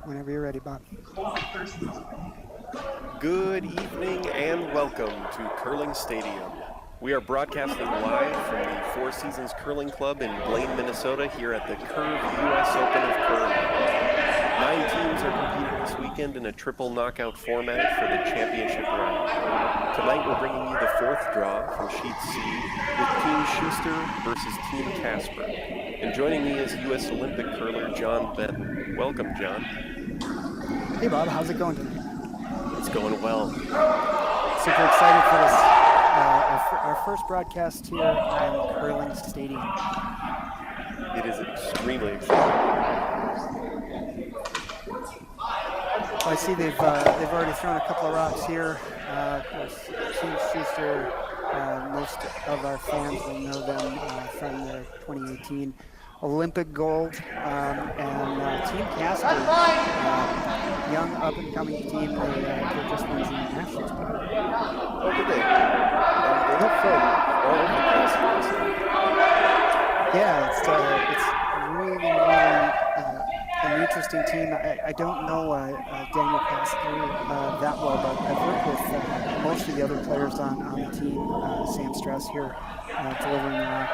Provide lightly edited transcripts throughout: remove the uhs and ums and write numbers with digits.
Whenever you're ready, Bob. Good evening and welcome to Curling Stadium. We are broadcasting live from the Four Seasons Curling Club in Blaine, Minnesota, here at the Curve U.S. Open of Curling. 9 teams are competing this weekend in a triple knockout format for the championship round. Tonight we're bringing you the fourth draw from Sheet C with Team Schuster versus Team Casper. And joining me is U.S. Olympic curler John Benton. Welcome, John. Hey, Bob. How's it going today? It's going well. Super excited for this, our first broadcast here on Curling Stadium. It is extremely exciting. Well, I see they've already thrown a couple of rocks here. Of course, Team Schuster, most of our fans will know them from the 2018 Olympic gold, and Team Casper, young up-and-coming team. They just won the Nationals. Oh, did they? They have fun all over the place. Yeah, it's really an interesting team. I don't know Daniel Casper that well, but I've worked with most of the other players on the team. Sam Stress here delivering the rock.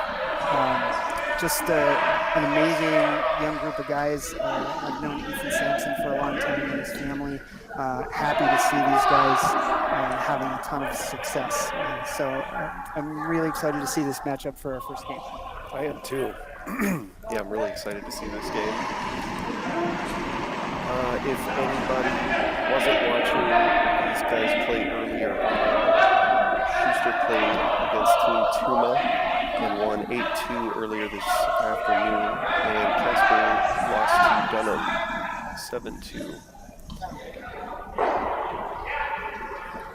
Just an amazing young group of guys. I've known Ethan Sampson for a long time and his family. Happy to see these guys having a ton of success. So I'm really excited to see this matchup for our first game. I am too. Yeah, I'm really excited to see this game. If anybody wasn't watching these guys play earlier, Schuster played against Team Tuma and won 8-2 earlier this afternoon, and Casper lost to Dunham 7-2.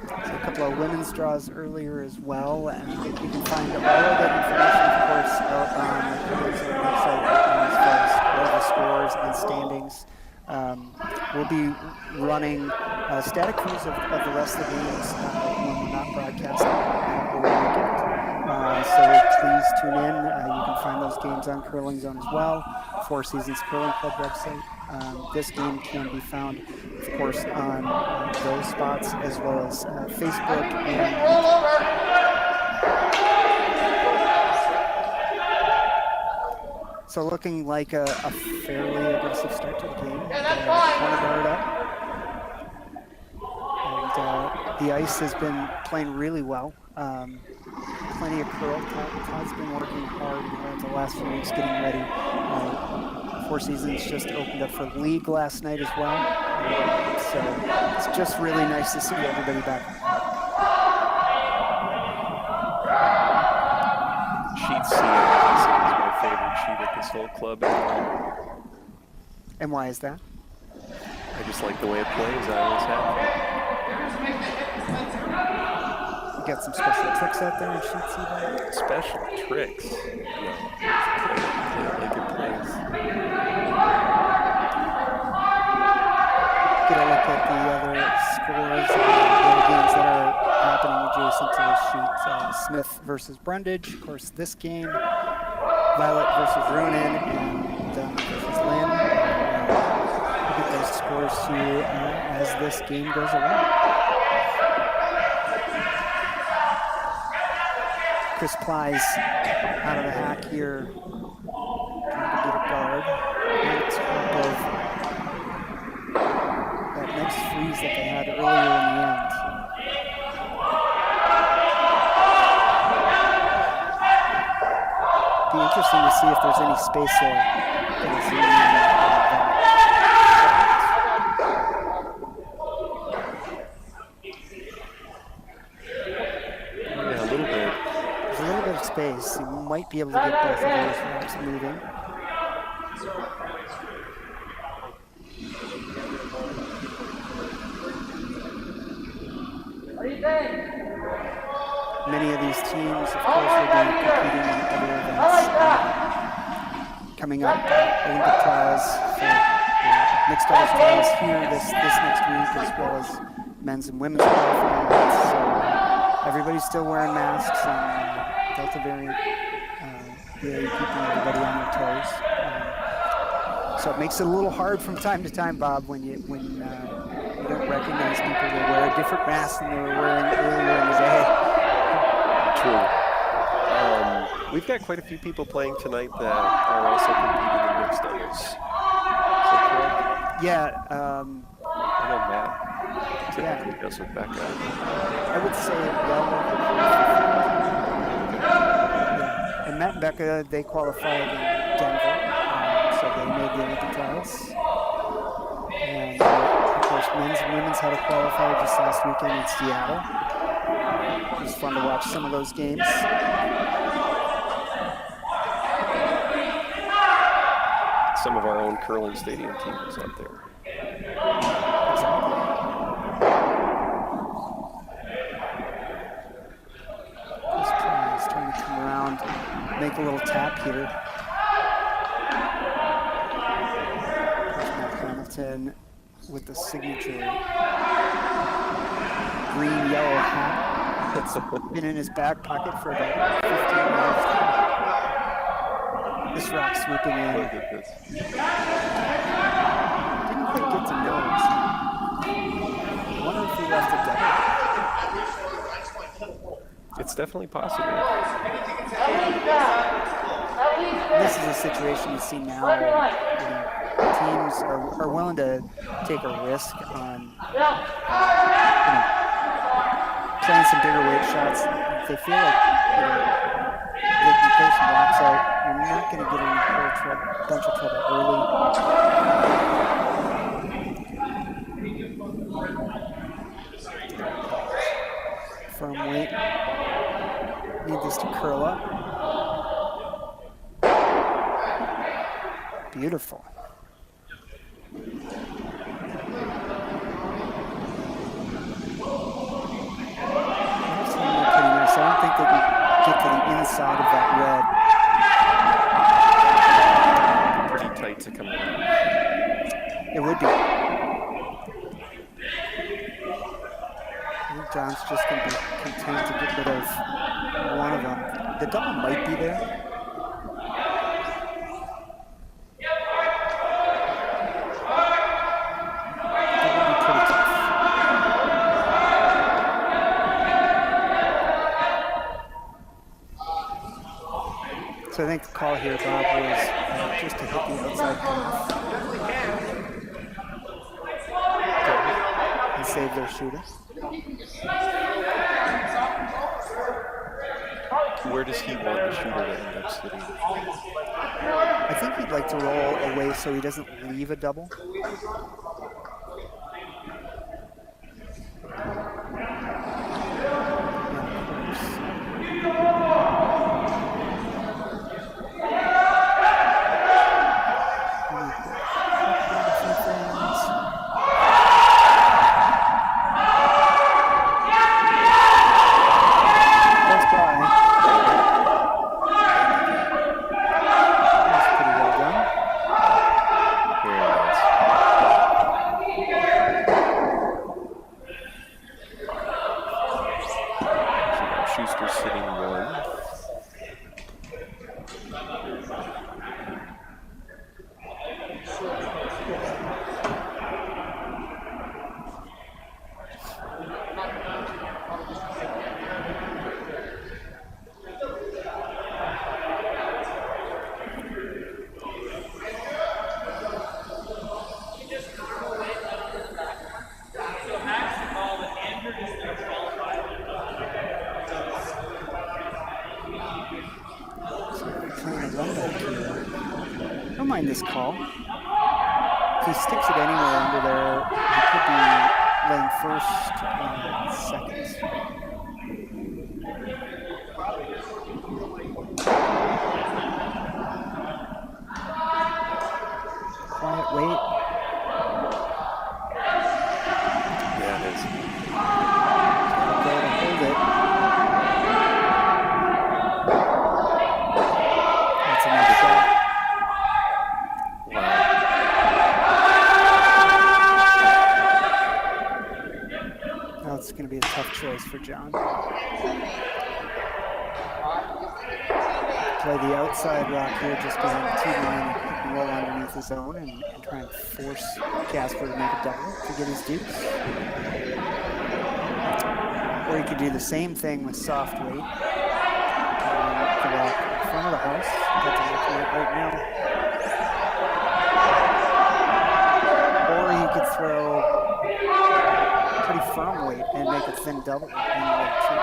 So a couple of women's draws earlier as well, and you can find all of that information, of course, out on the Curling website as far as all the scores and standings. We'll be running static views of the rest of the games when we're not broadcasting over the weekend. So please tune in. You can find those games on Curling Zone as well, Four Seasons Curling Club website. This game can be found, of course, on those spots as well as Facebook and so looking like a fairly aggressive start to the game. Corner guard up. And the ice has been playing really well. Plenty of curl. Todd's been working hard the last few weeks getting ready. Four Seasons just opened up for league last night as well. So it's just really nice to see everybody back. Sheet C is my favorite sheet at this whole club. And why is that? I just like the way it plays. I always have. You got some special tricks out there in Sheet C, though? Special tricks? No. Like it plays. scores, the games that are happening adjacent to this sheet. Smith versus Brundage, of course, this game. Violet versus Ronan, and Dunn versus Lynn. We'll get those scores to you as this game goes along. Chris Plies out of the hack here, trying to get a guard on top of that next freeze that they had earlier in the end. Be interesting to see if there's any space there. Yeah, a little bit. There's a little bit of space. You might be able to get both of those racks moving. What do you think? Many of these teams, of course, will be competing in other events. Coming up, Olympic trials for mixed doubles trials here this next week, as well as men's and women's qualifiers. So everybody's still wearing masks, and Delta variant really keeping everybody on their toes. So it makes it a little hard from time to time, Bob, when you don't recognize people that wear a different mask than they were wearing earlier in the day. True. We've got quite a few people playing tonight that are also competing in mixed doubles. Is that correct? Yeah. I know Matt typically does with Becca. I would say yeah. And Matt and Becca, they qualified in Denver, so they made the Olympic trials. And of course, men's and women's had a qualifier just last weekend in Seattle. It was fun to watch some of those games. Some of our own curling stadium teams out there. Exactly. This try is trying to come around, make a little tap here. There's Matt Hamilton with the signature green-yellow hat. That's been in his back pocket for about 15 minutes. This rock swooping in. Look at this. Didn't quite get to nose. I wonder if he left a double. It's definitely possible. This is a situation you see now where teams are willing to take a risk on playing some bigger weight shots. If they feel like the person walks out, you're not going to get in a whole bunch of trouble early. Firm weight. Need this to curl up. Beautiful. I don't think they can get to the inside of that red. Pretty tight to come out. It would be. I think John's just going to be content to get rid of one of them. The double might be there. That would be pretty tough. So I think the call here, Bob, was just to hit the outside half and save their shooter. Where does he want the shooter to end up sitting? I think he'd like to roll away so he doesn't leave a double. this call. If he sticks it anywhere under there, he could be laying first and second. Quiet wait. Yeah, it is. Go to hold it. That's a nice shot. Wow. Now it's going to be a tough choice for John. Play the outside rock here just behind the tee line and roll underneath the zone and try and force Casper to make a double to get his deuce. Or you could do the same thing with soft weight. The rock in front of the house. That's looking at right now. Or you could throw pretty firm weight and make a thin double in weight too.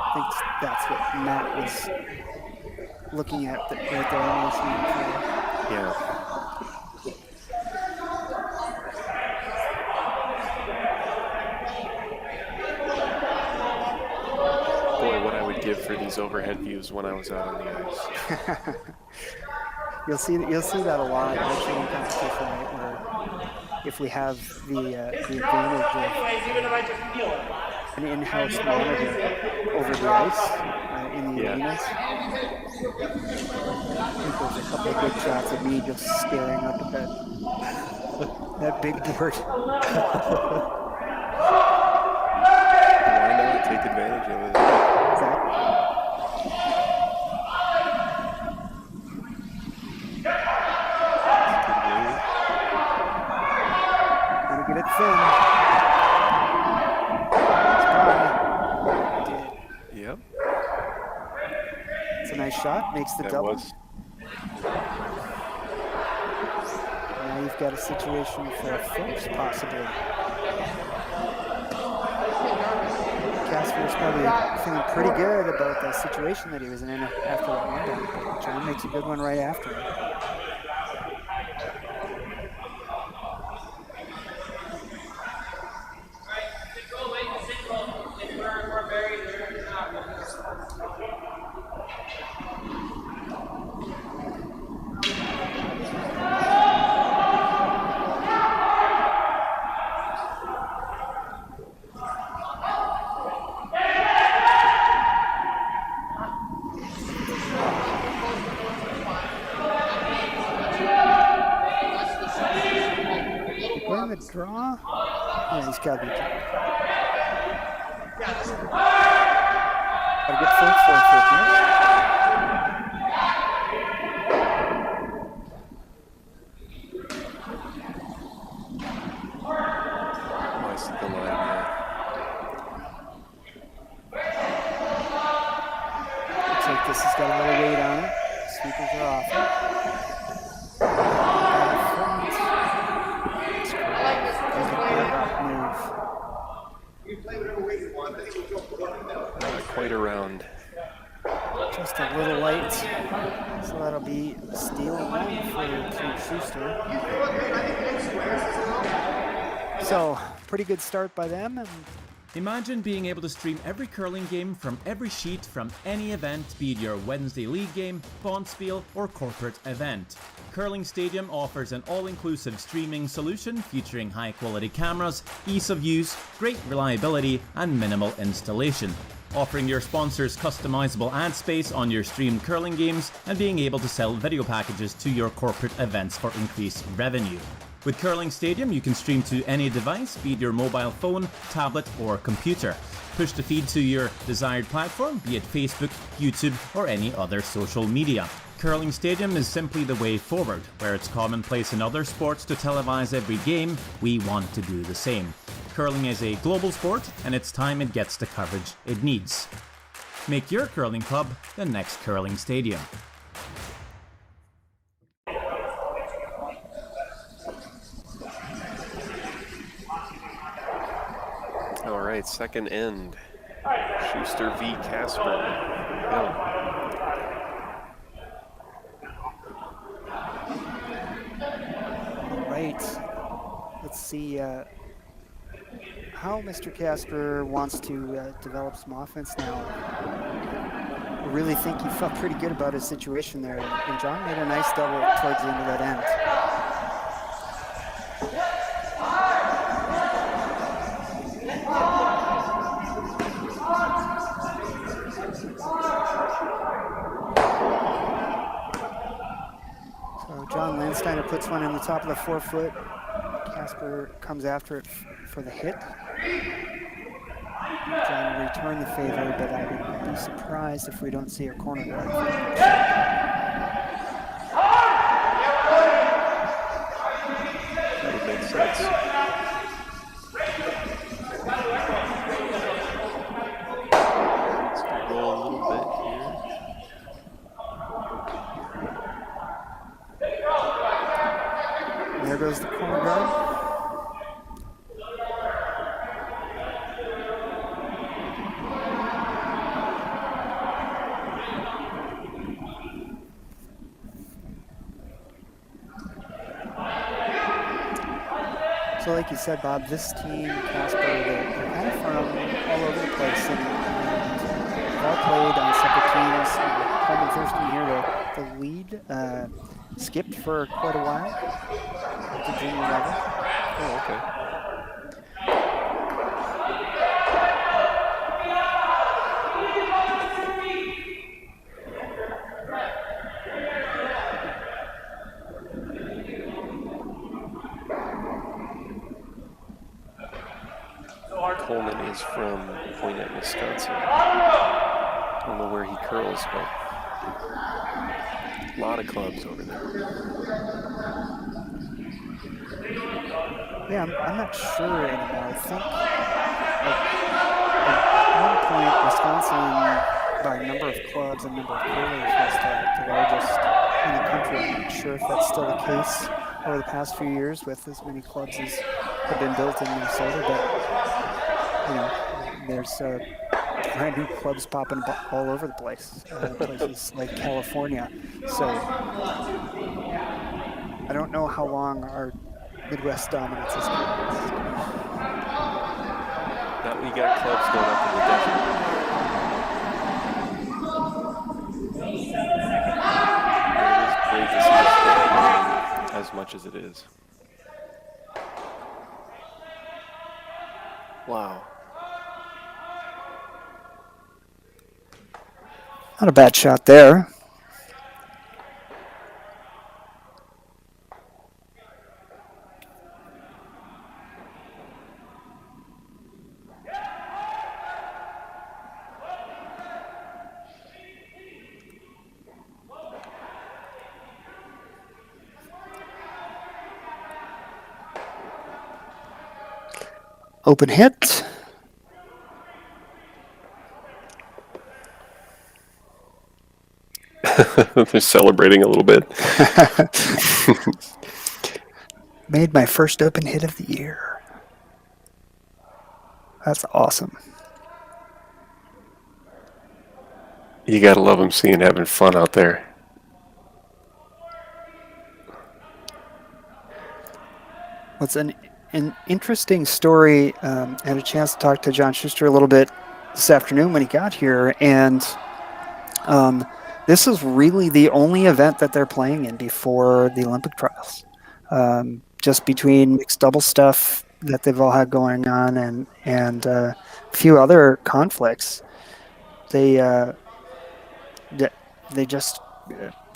I think that's what Matt was looking at right there. Yeah. Boy, what I would give for these overhead views when I was out on the ice. You'll see that a lot actually in competition, right? Where if we have the advantage of an in-house monitor over the ice in the arenas. I think there's a couple of good shots of me just staring up at that big board. Why not take advantage of it? Exactly. Gonna get it thin. Yep. It's a nice shot, makes the double. Now you've got a situation for a first, possibly. Casper was probably feeling pretty good about the situation that he was in after that one down, but John makes a good one right after him. The draw? Yeah, he's got to be drawing. Got to get full forfeit here. I see the line here. Looks like this has got a little weight on it. Sweepers are off it. Quite around. Just a little light. So that'll be a steal one for Team Schuster. So, pretty good start by them. And imagine being able to stream every curling game from every sheet from any event, be it your Wednesday league game, bonspiel, or corporate event. Curling Stadium offers an all-inclusive streaming solution featuring high-quality cameras, ease of use, great reliability, and minimal installation. Offering your sponsors customizable ad space on your streamed curling games and being able to sell video packages to your corporate events for increased revenue. With Curling Stadium, you can stream to any device, be it your mobile phone, tablet, or computer. Push the feed to your desired platform, be it Facebook, YouTube, or any other social media. Curling Stadium is simply the way forward. Where it's commonplace in other sports to televise every game, we want to do the same. Curling is a global sport, and it's time it gets the coverage it needs. Make your curling club the next Curling Stadium. All right, second end. Schuster v. Casper. Yeah. right. Let's see how Mr. Casper wants to develop some offense now. I really think he felt pretty good about his situation there, and John made a nice double towards the end of that end. So John Landsteiner puts one in the top of the 4-foot. Casper comes after it for the hit. John will return the favor, but I would be surprised if we don't see a corner guard. That would make sense. Let's go a little bit here. There goes the corner guard. So like you said, Bob, this team, Casper, they're kind of from all over the place, and they've all played on separate teams. Coleman Thurston here, the lead, skipped for quite a while at the junior level. Oh, okay. Coleman is from Poynette, Wisconsin. I don't know where he curls, but a lot of clubs over there. Yeah, I'm not sure anymore. I think at one point, Wisconsin, by number of clubs and number of curlers, was the largest in the country. I'm not sure if that's still the case over the past few years with as many clubs as have been built in Minnesota, but you know, there's brand new clubs popping up all over the place, places like California. So I don't know how long our Midwest dominance is going to last. Not when you got clubs going up in the desert. It is great to see this thing as much as it is. Wow. Not a bad shot there. Open hit. They're celebrating a little bit. Made my first open hit of the year. That's awesome. You gotta love them seeing having fun out there. What's an interesting story. I had a chance to talk to John Schuster a little bit this afternoon when he got here, and this is really the only event that they're playing in before the Olympic trials. Just between mixed double stuff that they've all had going on and a few other conflicts, they just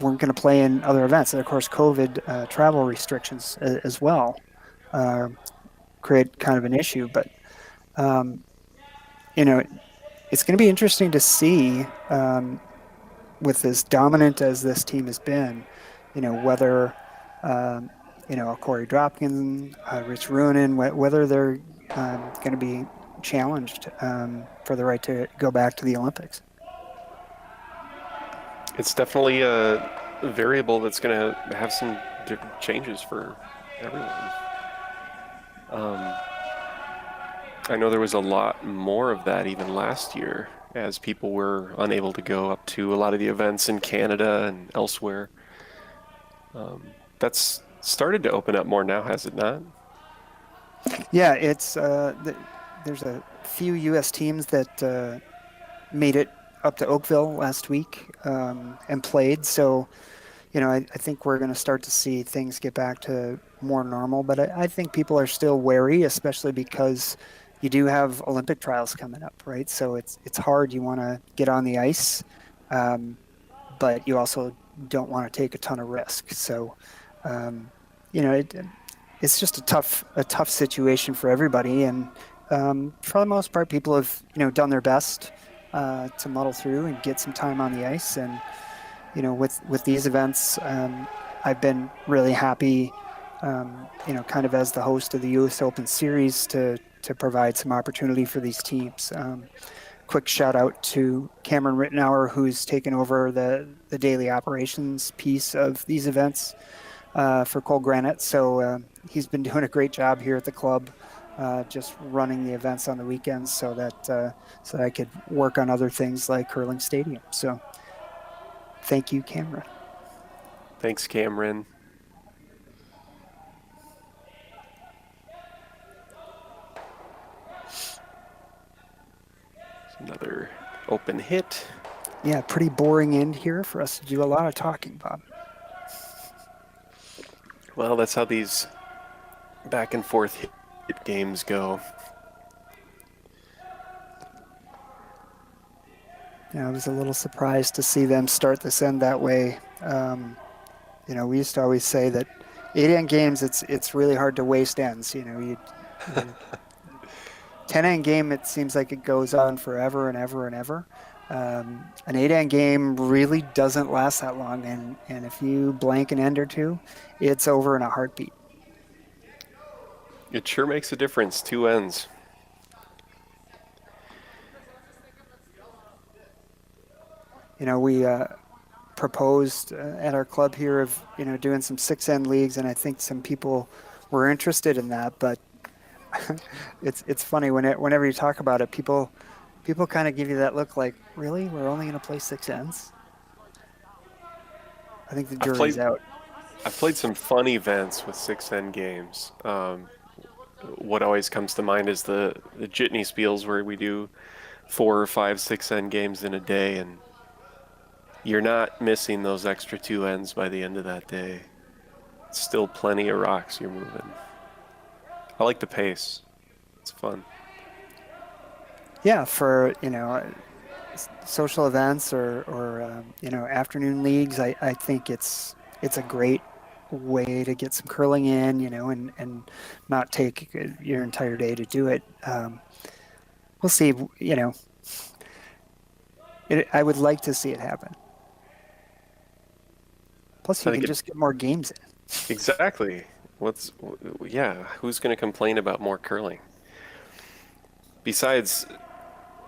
weren't going to play in other events. And of course, COVID travel restrictions as well create kind of an issue. But you know, it's going to be interesting to see with as dominant as this team has been, you know, whether you know, Corey Dropkin, Rich Ruohonen, whether they're going to be challenged for the right to go back to the Olympics. It's definitely a variable that's going to have some different changes for everyone. I know there was a lot more of that even last year, as people were unable to go up to a lot of the events in Canada and elsewhere. That's started to open up more now, has it not? Yeah, it's there's a few U.S. teams that made it up to Oakville last week and played. So, I think we're going to start to see things get back to more normal. But I think people are still wary, especially because you do have Olympic trials coming up, right? So it's hard. You want to get on the ice, but you also don't want to take a ton of risk. So, um, you know, it, it's just a tough situation for everybody. And for the most part, people have done their best to muddle through and get some time on the ice. And with these events, I've been really happy. Kind of as the host of the U.S. Open Series to provide some opportunity for these teams. Quick shout out to Cameron Rittenauer, who's taken over the daily operations piece of these events for Cole Granite. So he's been doing a great job here at the club, just running the events on the weekends so that I could work on other things like Curling Stadium. So thank you, Cameron. Thanks, Cameron. Another open hit. Yeah, pretty boring end here for us to do a lot of talking, Bob. Well, that's how these back and forth hit games go. Yeah, I was a little surprised to see them start this end that way. We used to always say that 8-end games, it's really hard to waste ends. You 10-end game, it seems like it goes on forever and ever and ever. An 8-end game really doesn't last that long, and if you blank an end or two, it's over in a heartbeat. It sure makes a difference, 2 ends. We proposed at our club here of doing some 6-end leagues, and I think some people were interested in that. But it's funny whenever you talk about it, people kind of give you that look like, really, we're only going to play 6 ends? I think the jury's out. I've played some fun events with 6-end games. What always comes to mind is the Jitney Spiels, where we do 4 or 5 6-end games in a day, and you're not missing those extra 2 ends by the end of that day. It's still plenty of rocks you're moving. I like the pace. It's fun. Yeah, for social events or afternoon leagues, I think it's a great way to get some curling in, and not take your entire day to do it. We'll see. I would like to see it happen. Plus, you can just get more games in. Exactly. Who's going to complain about more curling? Besides,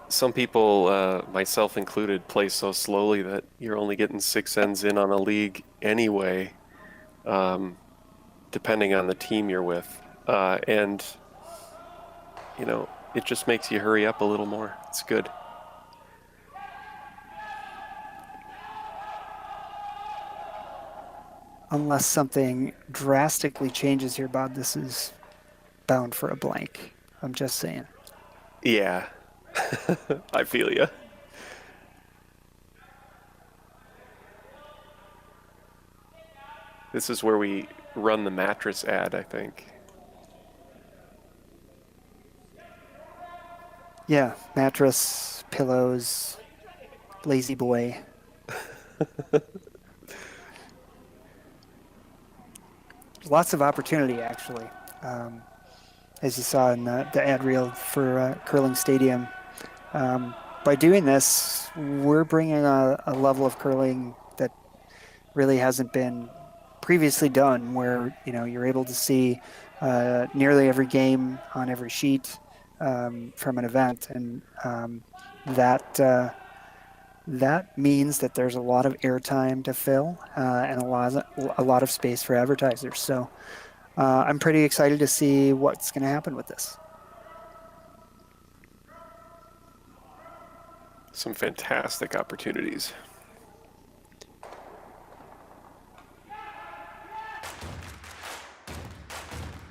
some people, myself included, play so slowly that you're only getting 6 ends in on a league anyway, depending on the team you're with. And it just makes you hurry up a little more. It's good. Unless something drastically changes here, Bob, this is bound for a blank. I'm just saying. Yeah, I feel you. This is where we run the mattress ad, I think. Yeah, mattress, pillows, lazy boy. Lots of opportunity, actually. As you saw in the ad reel for Curling Stadium. By doing this, we're bringing a level of curling that really hasn't been previously done, where you're able to see nearly every game on every sheet from an event, and that means that there's a lot of airtime to fill and a lot of space for advertisers. So I'm pretty excited to see what's going to happen with this. Some fantastic opportunities.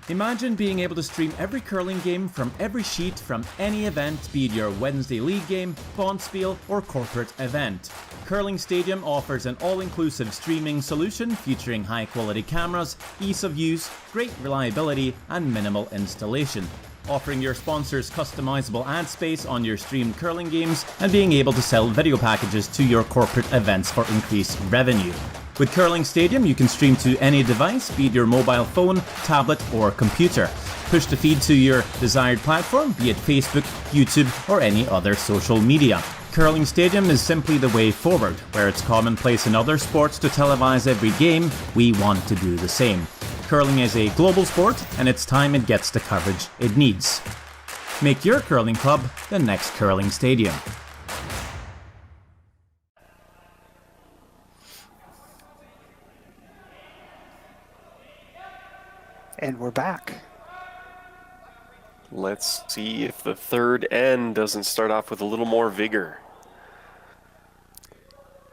Imagine being able to stream every curling game from every sheet from any event, be it your Wednesday league game, bonspiel, or corporate event. Curling Stadium offers an all-inclusive streaming solution featuring high-quality cameras, ease of use, great reliability, and minimal installation. Offering your sponsors customizable ad space on your streamed curling games, and being able to sell video packages to your corporate events for increased revenue. With Curling Stadium, you can stream to any device, be it your mobile phone, tablet, or computer. Push the feed to your desired platform, be it Facebook, YouTube, or any other social media. Curling Stadium is simply the way forward. Where it's commonplace in other sports to televise every game, we want to do the same. Curling is a global sport, and it's time it gets the coverage it needs. Make your curling club the next Curling Stadium. And we're back. Let's see if the third end doesn't start off with a little more vigor.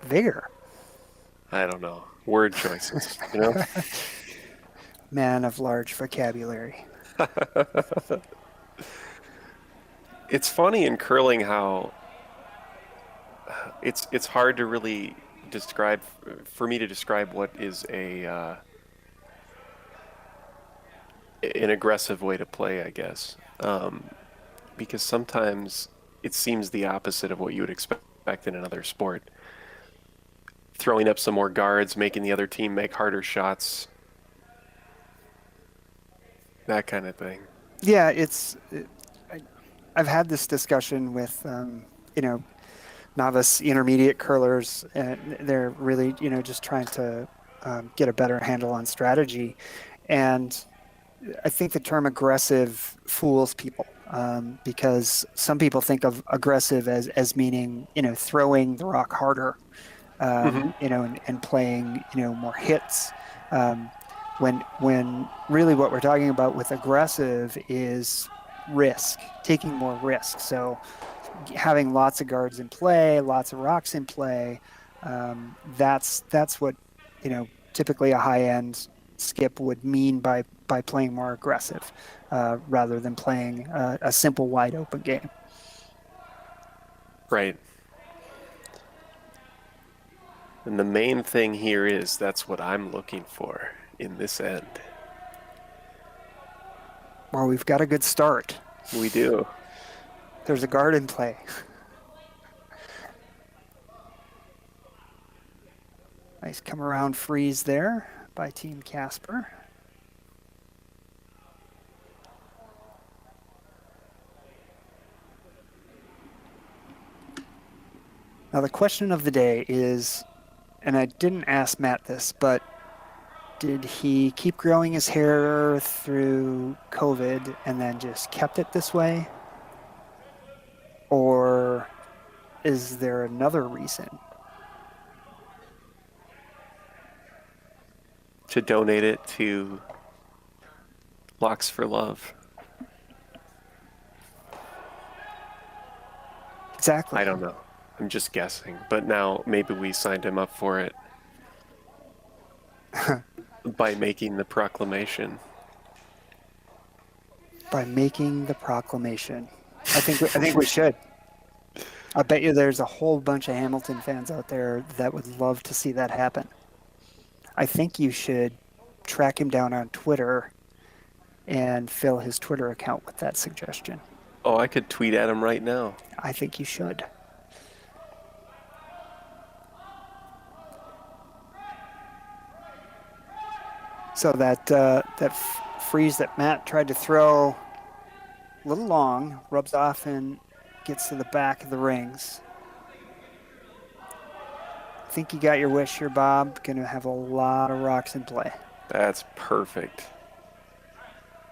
Vigor. I don't know. Word choices, you know? Man of large vocabulary. It's funny in curling how it's hard to really describe, for me to describe what is an aggressive way to play, I guess. Because sometimes it seems the opposite of what you would expect in another sport. Throwing up some more guards, making the other team make harder shots. That kind of thing. Yeah, I've had this discussion with, novice intermediate curlers, and they're really, just trying to get a better handle on strategy. And I think the term aggressive fools people, because some people think of aggressive as meaning, throwing the rock harder, and playing, more hits. When really what we're talking about with aggressive is risk, taking more risk. So having lots of guards in play, lots of rocks in play, that's what, typically a high-end skip would mean by playing more aggressive, rather than playing a simple wide open game. Right. And the main thing here is that's what I'm looking for in this end. Well, we've got a good start. We do. There's a guard in play. Nice come around freeze there by Team Casper. Now the question of the day is, and I didn't ask Matt this, but did he keep growing his hair through COVID and then just kept it this way? Or is there another reason? To donate it to Locks for Love. Exactly. I don't know. I'm just guessing. But now maybe we signed him up for it by making the proclamation. By making the proclamation. I think we should. I bet you there's a whole bunch of Hamilton fans out there that would love to see that happen. I think you should track him down on Twitter and fill his Twitter account with that suggestion. Oh, I could tweet at him right now. I think you should. So that freeze that Matt tried to throw a little long, rubs off and gets to the back of the rings. I think you got your wish here, Bob. Going to have a lot of rocks in play. That's perfect.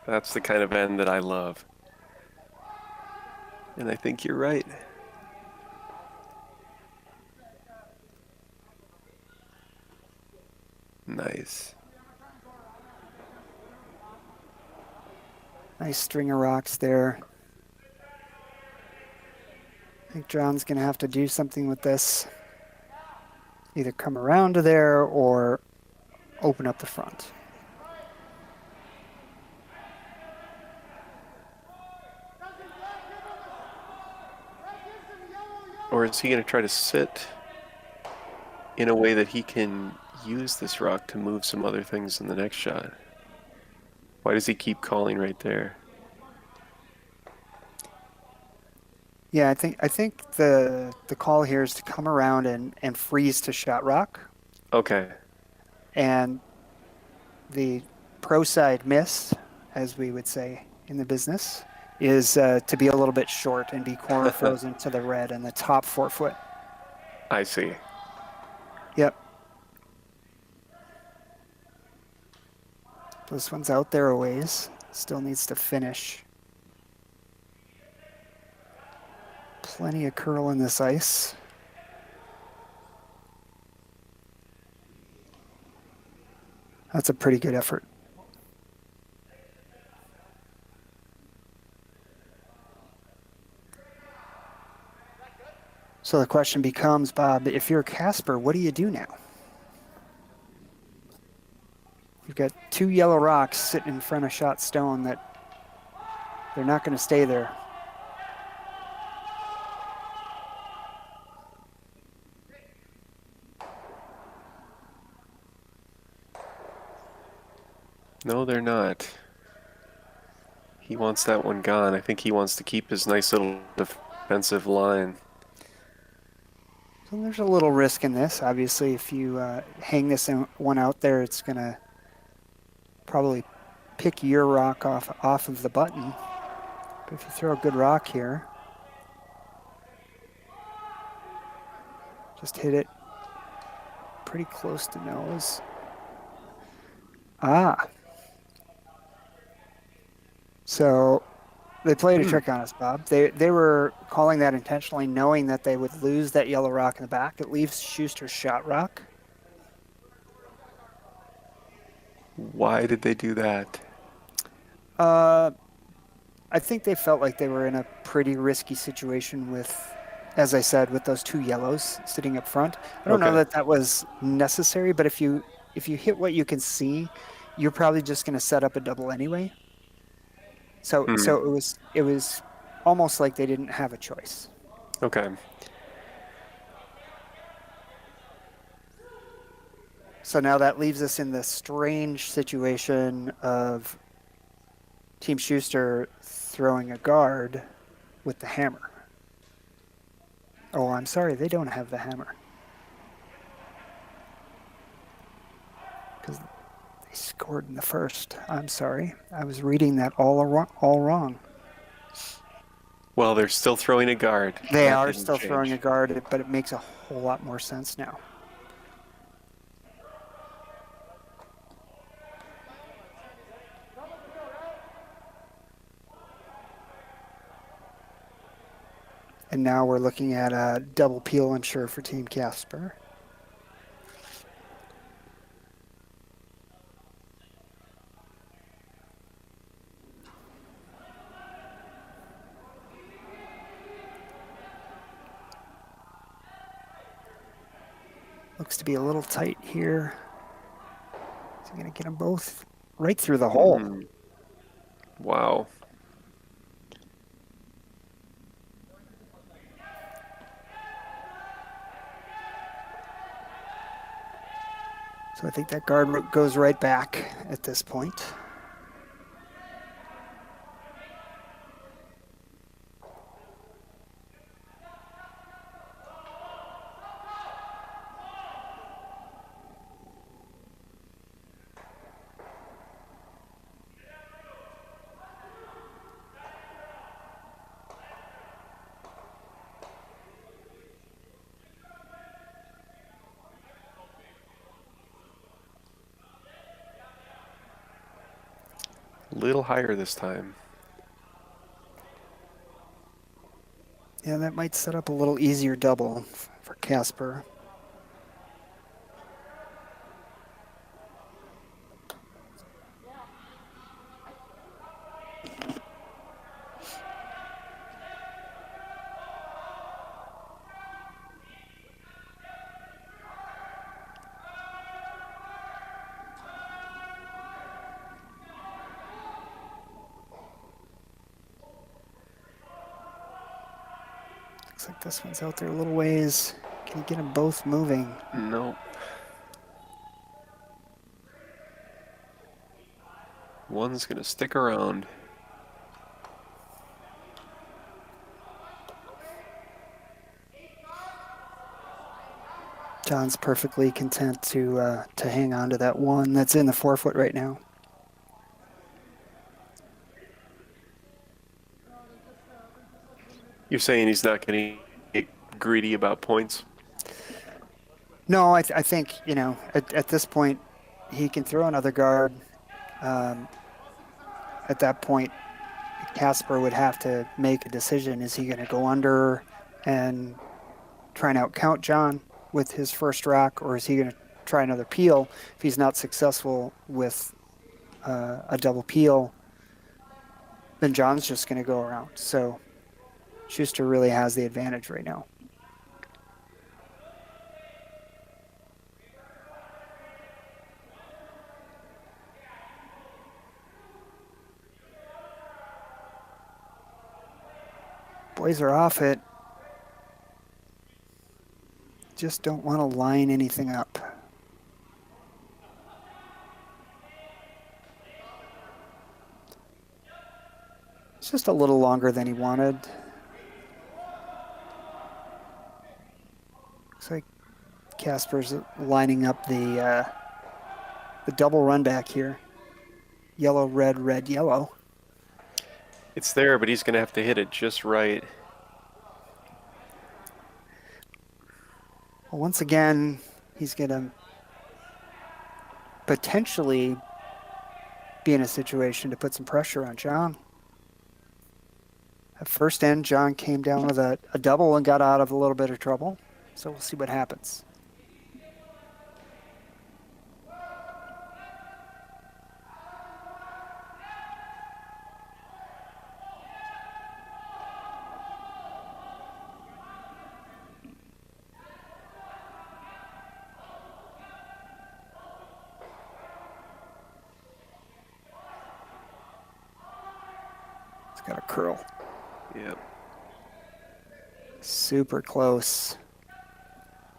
That's the kind of end that I love. And I think you're right. Nice. Nice string of rocks there. I think John's going to have to do something with this. Either come around to there or open up the front. Or is he going to try to sit in a way that he can use this rock to move some other things in the next shot? Why does he keep calling right there? Yeah, I think the call here is to come around and freeze to shot rock, Okay. and the pro side miss, as we would say in the business, is to be a little bit short and be corner frozen to the red and the top 4 foot. I see. Yep. This one's out there a ways. Still needs to finish. Plenty of curl in this ice. That's a pretty good effort. So the question becomes, Bob, if you're Casper, what do you do now? You've got 2 yellow rocks sitting in front of shot stone that they're not going to stay there. No, they're not. He wants that one gone. I think he wants to keep his nice little defensive line. So there's a little risk in this. Obviously, if you hang this one out there, it's going to probably pick your rock off of the button. But if you throw a good rock here, just hit it pretty close to nose. Ah. So they played a trick on us, Bob. They were calling that intentionally, knowing that they would lose that yellow rock in the back. It leaves Schuster's shot rock. Why did they do that? I think they felt like they were in a pretty risky situation with, as I said, with those 2 yellows sitting up front. I don't know that was necessary, but if you hit what you can see, you're probably just going to set up a double anyway. So it was almost like they didn't have a choice. Okay. So now that leaves us in the strange situation of Team Schuster throwing a guard with the hammer. Oh, I'm sorry, they don't have the hammer. Because they scored in the first. I'm sorry. I was reading that all wrong. Well, they're still throwing a guard. They That are didn't still change. throwing a guard, but it makes a whole lot more sense now. And now we're looking at a double peel, I'm sure, for Team Casper. Looks to be a little tight here. Is he going to get them both right through the hole? Wow. So I think that guard goes right back at this point. A little higher this time. Yeah, that might set up a little easier double for Casper. Looks like this one's out there a little ways. Can you get them both moving? Nope. One's going to stick around. John's perfectly content to hang on to that one that's in the forefoot right now. You're saying he's not going to get greedy about points? No, I think, you know, at this point, he can throw another guard. At that point, Casper would have to make a decision. Is he going to go under and try and outcount John with his first rack, or is he going to try another peel? If he's not successful with a double peel, then John's just going to go around. So Schuster really has the advantage right now. Boys are off it. Just don't want to line anything up. It's just a little longer than he wanted. Looks like Casper's lining up the double run back here. Yellow, red, red, yellow. It's there, but he's going to have to hit it just right. Well, once again, he's going to potentially be in a situation to put some pressure on John. At first end, John came down with a double and got out of a little bit of trouble. So we'll see what happens. It's got a curl. Yep. Super close.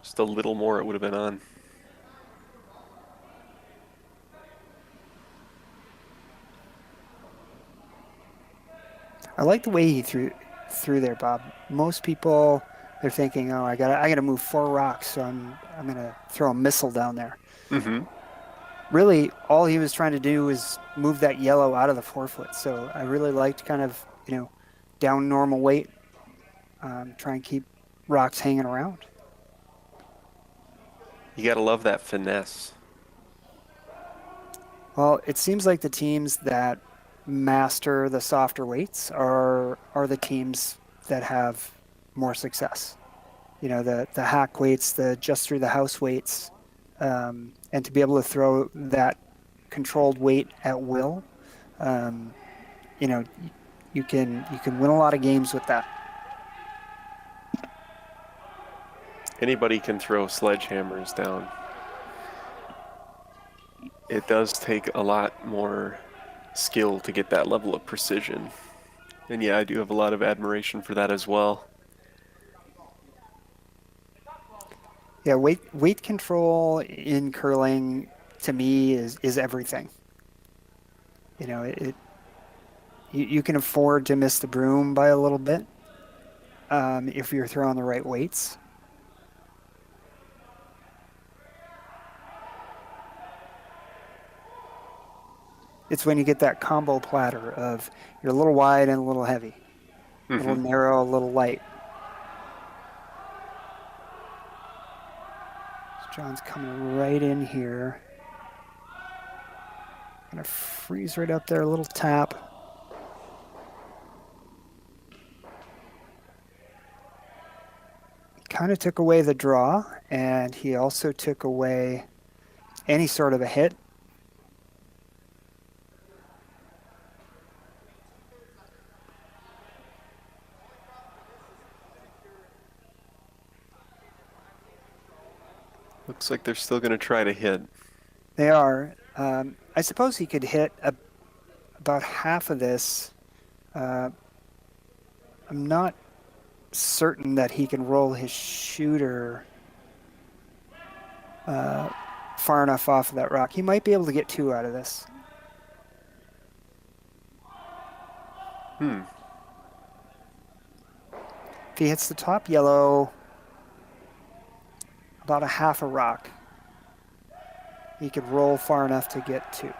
Just a little more, it would have been on. I like the way he threw there, Bob. Most people, they're thinking, oh, I gotta move 4 rocks, so I'm gonna throw a missile down there. Mm-hmm. Really, all he was trying to do was move that yellow out of the forefoot. So I really liked kind of, you know, down normal weight, try and keep rocks hanging around. You got to love that finesse. Well, it seems like the teams that master the softer weights are the teams that have more success. You know, the hack weights, the just through the house weights, and to be able to throw that controlled weight at will, you know, you can win a lot of games with that. Anybody can throw sledgehammers down. It does take a lot more skill to get that level of precision. And yeah, I do have a lot of admiration for that as well. Yeah, weight control in curling to me is everything. You know, you can afford to miss the broom by a little bit if you're throwing the right weights. It's when you get that combo platter of you're a little wide and a little heavy, a little narrow, a little light. So John's coming right in here. Gonna freeze right up there, a little tap. He kind of took away the draw, and he also took away any sort of a hit. Looks like they're still going to try to hit. They are. I suppose he could hit about half of this. I'm not certain that he can roll his shooter far enough off of that rock. He might be able to get 2 out of this. If he hits the top yellow, about a half a rock, he could roll far enough to get 2.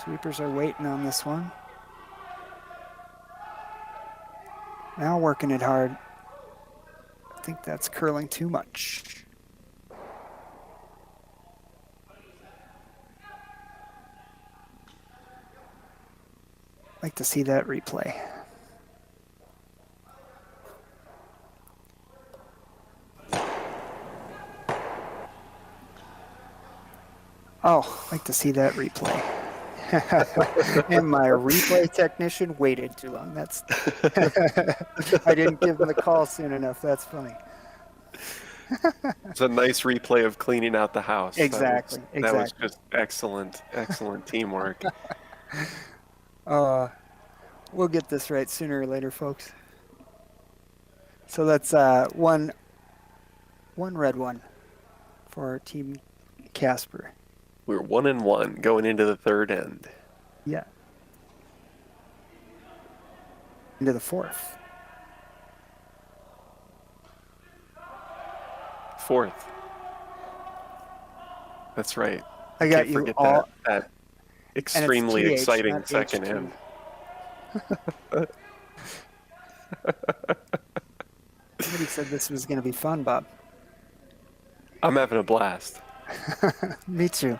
Sweepers are waiting on this one. Now working it hard. I think that's curling too much. Like to see that replay. Oh, like to see that replay. And my replay technician waited too long. That's I didn't give him the call soon enough. That's funny. It's a nice replay of cleaning out the house. Exactly. That was just excellent teamwork. We'll get this right sooner or later, folks. So that's one red one for Team Casper. We're 1-1 going into the third end. Yeah. Into the fourth. Fourth. That's right. I got Can't you forget all. that extremely TH, exciting not second H2. end. Somebody said this was going to be fun, Bob. I'm having a blast. Me too.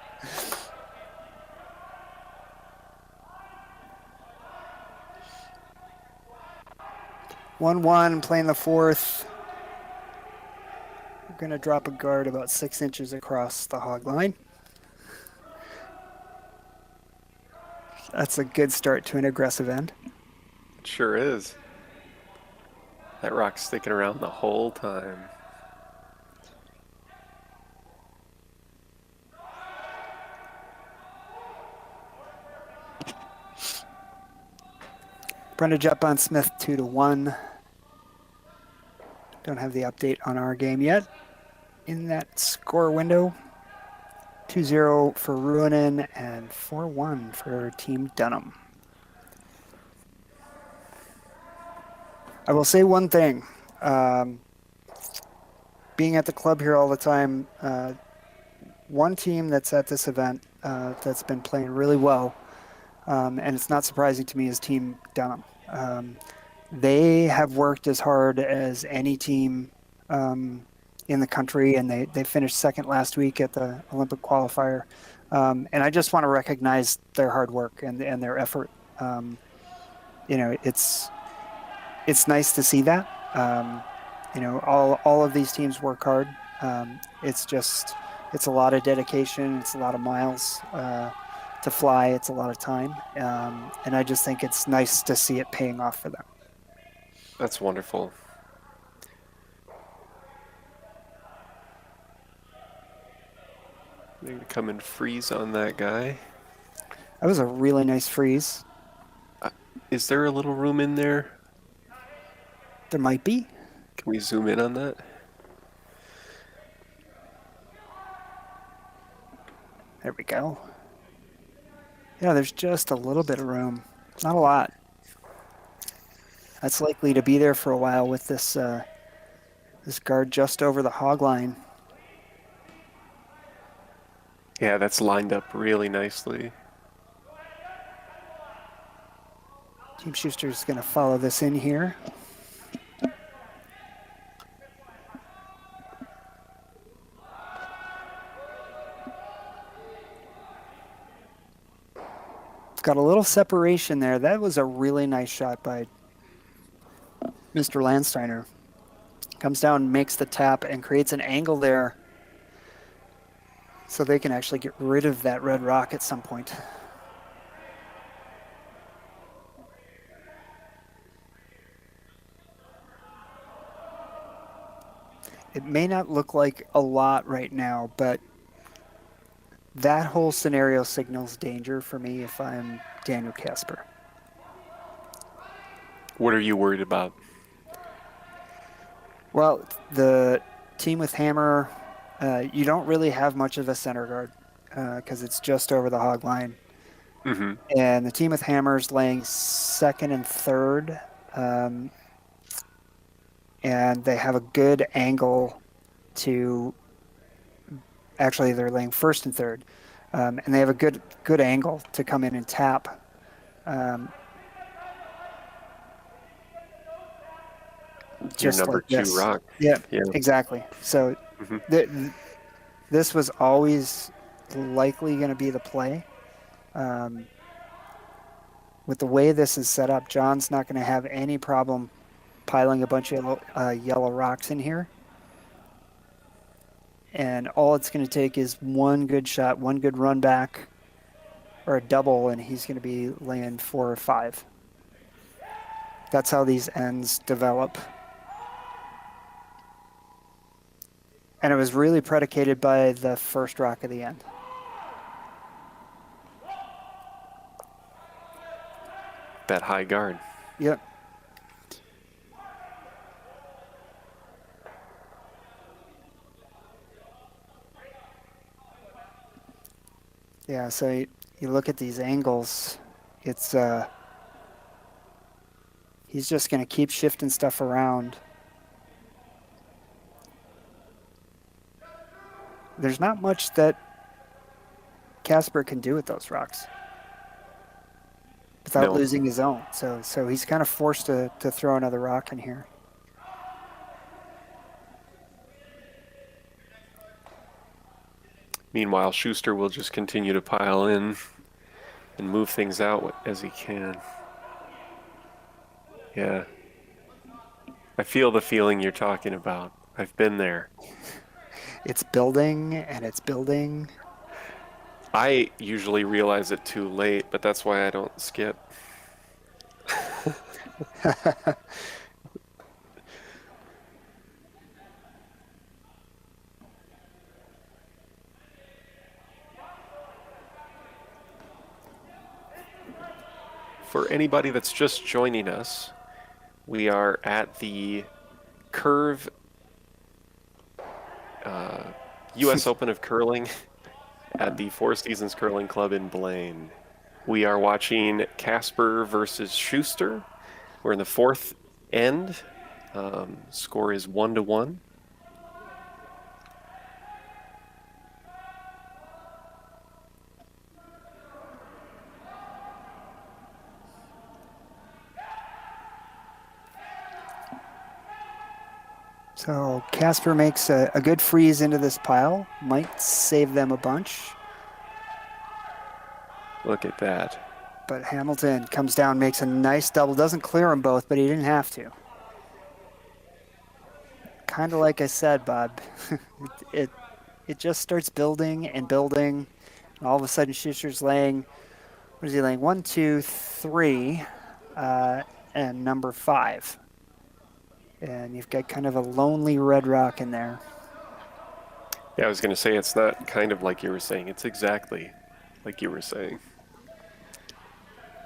One, playing the fourth. We're going to drop a guard about 6 inches across the hog line. That's a good start to an aggressive end. It sure is. That rock's sticking around the whole time. Brenda Jupp on Smith 2-1. Don't have the update on our game yet. In that score window, 2-0 for Ruonen and 4-1 for Team Dunham. I will say one thing. Being at the club here all the time, one team that's at this event that's been playing really well, and it's not surprising to me, is Team Dunham. They have worked as hard as any team in the country, and they finished second last week at the Olympic qualifier. And I just want to recognize their hard work and their effort. It's nice to see that. All of these teams work hard. It's a lot of dedication. It's a lot of miles to fly. It's a lot of time. And I just think it's nice to see it paying off for them. That's wonderful. They're going to come and freeze on that guy. That was a really nice freeze. Is there a little room in there? There might be. Can we zoom in on that? There we go. Yeah, there's just a little bit of room. Not a lot. That's likely to be there for a while with this this guard just over the hog line. Yeah, that's lined up really nicely. Team Schuster's going to follow this in here. Got a little separation there. That was a really nice shot by Mr. Landsteiner. Comes down, makes the tap, and creates an angle there so they can actually get rid of that red rock at some point. It may not look like a lot right now, but that whole scenario signals danger for me if I'm Daniel Casper. What are you worried about? Well, the team with Hammer, you don't really have much of a center guard because it's just over the hog line. Mm-hmm. And the team with Hammer's laying second and third. And they have a good angle to actually they're laying first and third. And they have a good angle to come in and tap. Your Just number like two this. rock. Yeah, Yeah. exactly. So this was always likely going to be the play. With the way this is set up, John's not going to have any problem piling a bunch of yellow rocks in here. And all it's going to take is one good shot, one good run back, or a double, and he's going to be laying 4 or 5. That's how these ends develop. And it was really predicated by the first rock of the end. That high guard. Yep. Yeah, so you look at these angles, it's he's just going to keep shifting stuff around. There's not much that Casper can do with those rocks without losing his own. So he's kind of forced to throw another rock in here. Meanwhile, Schuster will just continue to pile in and move things out as he can. Yeah. I feel the feeling you're talking about. I've been there. It's building and it's building. I usually realize it too late, but that's why I don't skip. For anybody that's just joining us, we are at the Curve U.S. Open of Curling at the Four Seasons Curling Club in Blaine. We are watching Casper versus Schuster. We're in the fourth end. Score is 1-1. So Casper makes a good freeze into this pile. Might save them a bunch. Look at that. But Hamilton comes down, makes a nice double. Doesn't clear them both, but he didn't have to. Kind of like I said, Bob. it just starts building and building. And all of a sudden, Schuster's laying, what is he laying? 1, 2, 3, and number 5. And you've got kind of a lonely red rock in there. Yeah, I was going to say it's not kind of like you were saying. It's exactly like you were saying.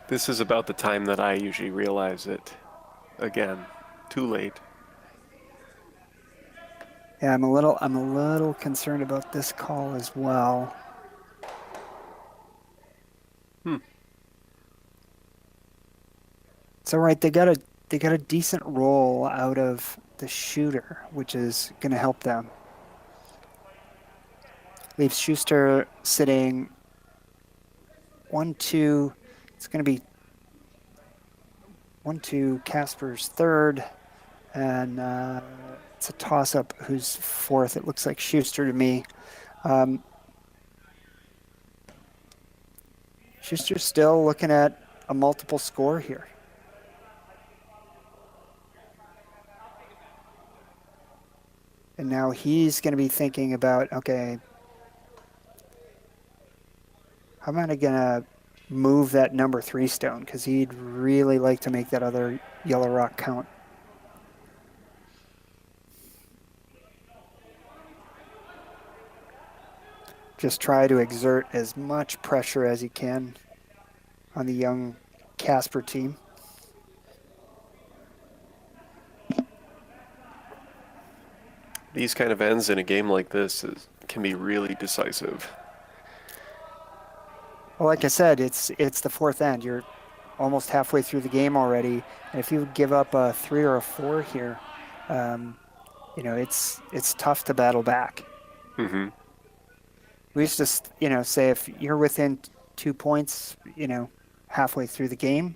This is about the time that I usually realize it. Again, too late. Yeah, I'm a little concerned about this call as well. It's all right. They got a decent roll out of the shooter, which is going to help them. Leaves Schuster sitting 1, 2. It's going to be 1, 2, Casper's third, and it's a toss-up who's fourth. It looks like Schuster to me. Schuster's still looking at a multiple score here. And now he's going to be thinking about, okay, how am I going to move that number 3 stone? Because he'd really like to make that other yellow rock count. Just try to exert as much pressure as he can on the young Casper team. These kind of ends in a game like this can be really decisive. Well, like I said, it's the fourth end. You're almost halfway through the game already, and if you give up a 3 or a 4 here, it's tough to battle back. Mm-hmm. We used to, say if you're within 2 points, halfway through the game,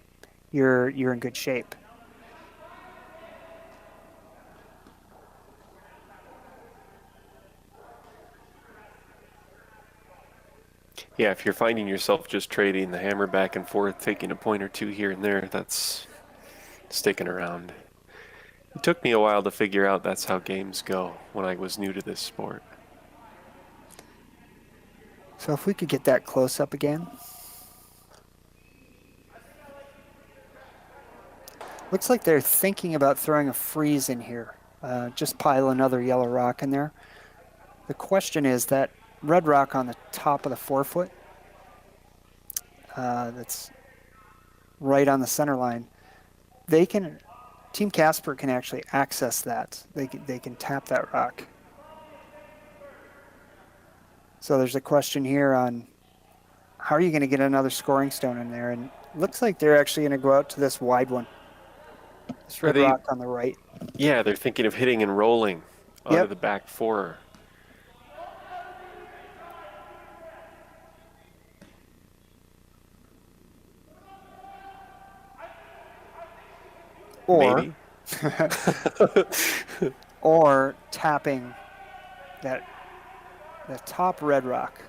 you're in good shape. Yeah, if you're finding yourself just trading the hammer back and forth, taking a point or two here and there, that's sticking around. It took me a while to figure out that's how games go when I was new to this sport. So if we could get that close up again. Looks like they're thinking about throwing a freeze in here. Just pile another yellow rock in there. The question is that red rock on the top of the 4-foot, that's right on the center line. Team Casper can actually access that. They can tap that rock. So there's a question here on how are you going to get another scoring stone in there? And it looks like they're actually going to go out to this wide one. This red rock on the right. Yeah, they're thinking of hitting and rolling onto the back 4. Or, maybe. or tapping the top red rock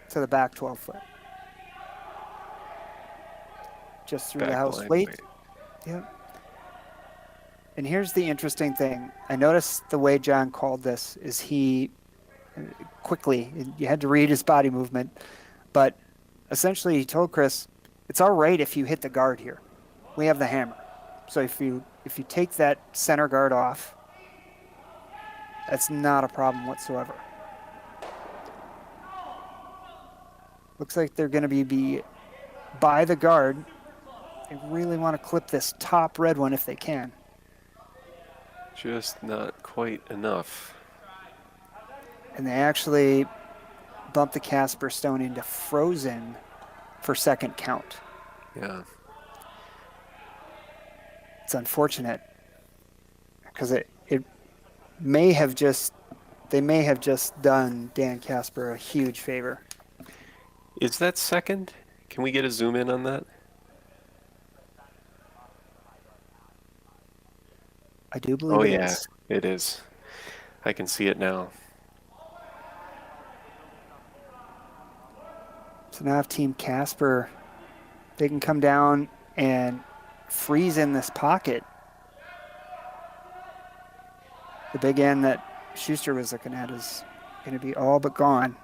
to the back 12-foot. Just through the house plate. Yep. And here's the interesting thing. I noticed the way John called this is he quickly, you had to read his body movement, but essentially he told Chris, it's all right if you hit the guard here. We have the hammer. So if you take that center guard off, that's not a problem whatsoever. Looks like they're going to be by the guard. They really want to clip this top red one if they can. Just not quite enough. And they actually bump the Casper stone into frozen for second count. Yeah. It's unfortunate because it may have just done Dan Casper a huge favor. Is that second? Can we get a zoom in on that? I do believe it is. It is. I can see it now. So now if Team Casper, they can come down and freeze in this pocket. The big end that Schuster was looking at is going to be all but gone.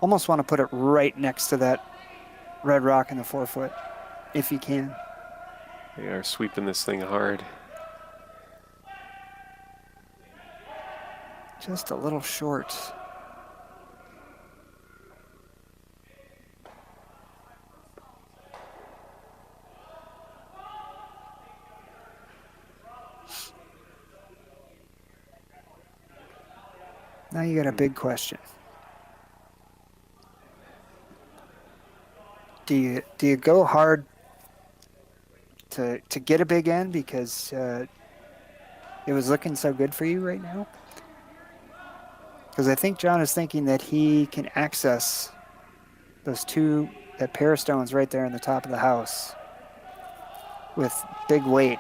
Almost want to put it right next to that red rock in the 4-foot, if you can. They are sweeping this thing hard. Just a little short. Now you got a big question. Do you go hard to get a big end because it was looking so good for you right now? Because I think John is thinking that he can access that pair of stones right there in the top of the house with big weight.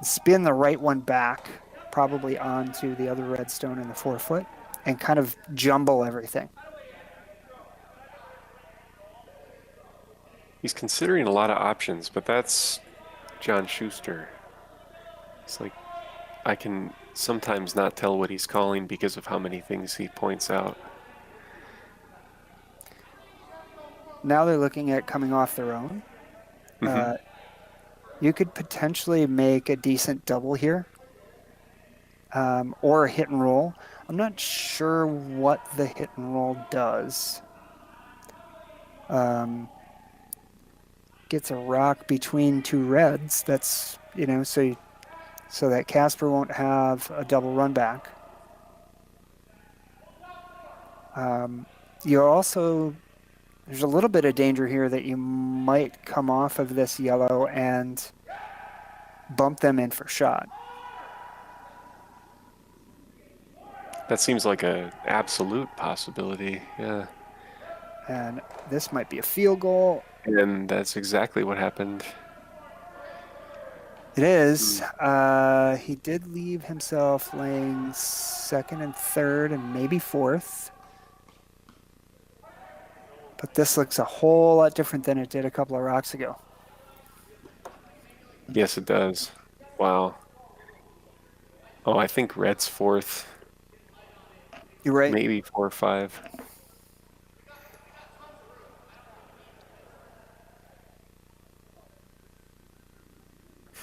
Spin the right one back, probably onto the other red stone in the 4-foot, and kind of jumble everything. He's considering a lot of options, but that's John Schuster. It's like I can sometimes not tell what he's calling because of how many things he points out. Now they're looking at coming off their own. Mm-hmm. You could potentially make a decent double here, or a hit and roll. I'm not sure what the hit and roll does. gets a rock between two reds. That's, so that Casper won't have a double run back. You also, there's a little bit of danger here that you might come off of this yellow and bump them in for shot. That seems like an absolute possibility, yeah. And this might be a field goal. And that's exactly what happened. It is. He did leave himself laying second and third and maybe fourth. But this looks a whole lot different than it did a couple of rocks ago. Yes, it does. Wow. Oh, I think red's fourth. You're right. Maybe 4 or 5.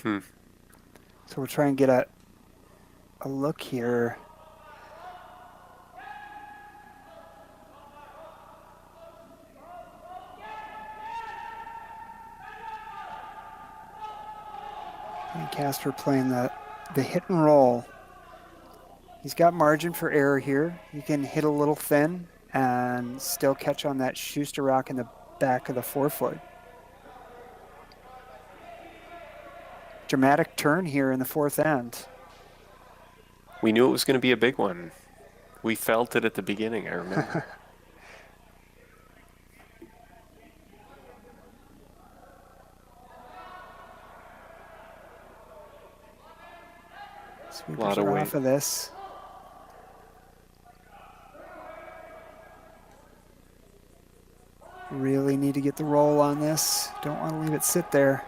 So we'll try and get a look here. And Casper playing the hit and roll. He's got margin for error here. You can hit a little thin and still catch on that Schuster rock in the back of the forefoot. Dramatic turn here in the fourth end. We knew it was going to be a big one. We felt it at the beginning, I remember. Sweepers are off of this. Really need to get the roll on this. Don't want to leave it sit there.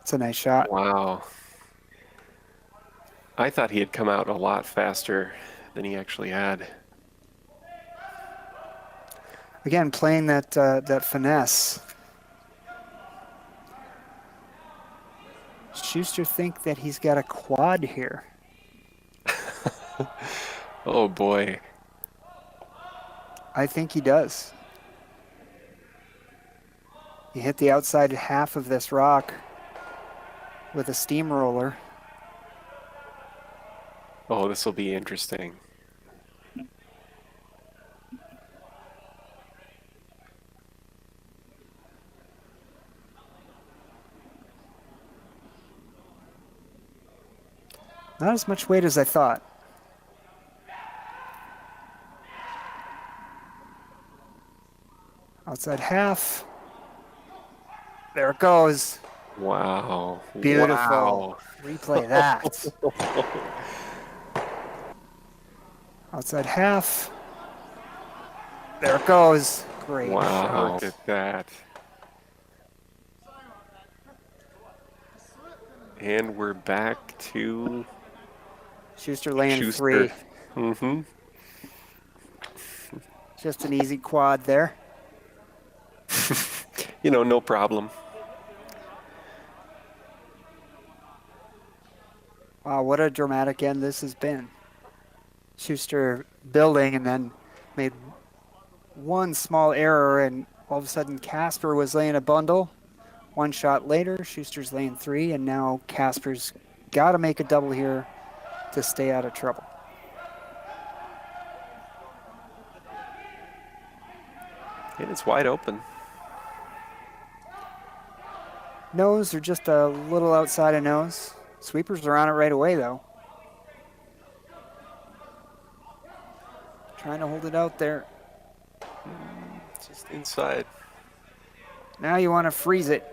It's a nice shot. Wow. I thought he had come out a lot faster than he actually had. Again, playing that finesse. Schuster think that he's got a quad here. Oh boy. I think he does. He hit the outside half of this rock with a steamroller. Oh, this will be interesting. Not as much weight as I thought. Outside half. There it goes. Wow. Beautiful. Wow. Replay that. Outside half. There it goes. Great Wow, shot. look at that. And we're back to Schuster laying Schuster. 3. Mm-hmm. Just an easy quad there. You know, no problem. Wow, what a dramatic end this has been. Schuster building and then made one small error, and all of a sudden Casper was laying a bundle. One shot later, Schuster's laying 3, and now Casper's got to make a double here to stay out of trouble. And it's wide open. Nose are just a little outside of nose. Sweepers are on it right away, though. Trying to hold it out there. Just inside. Now you want to freeze it.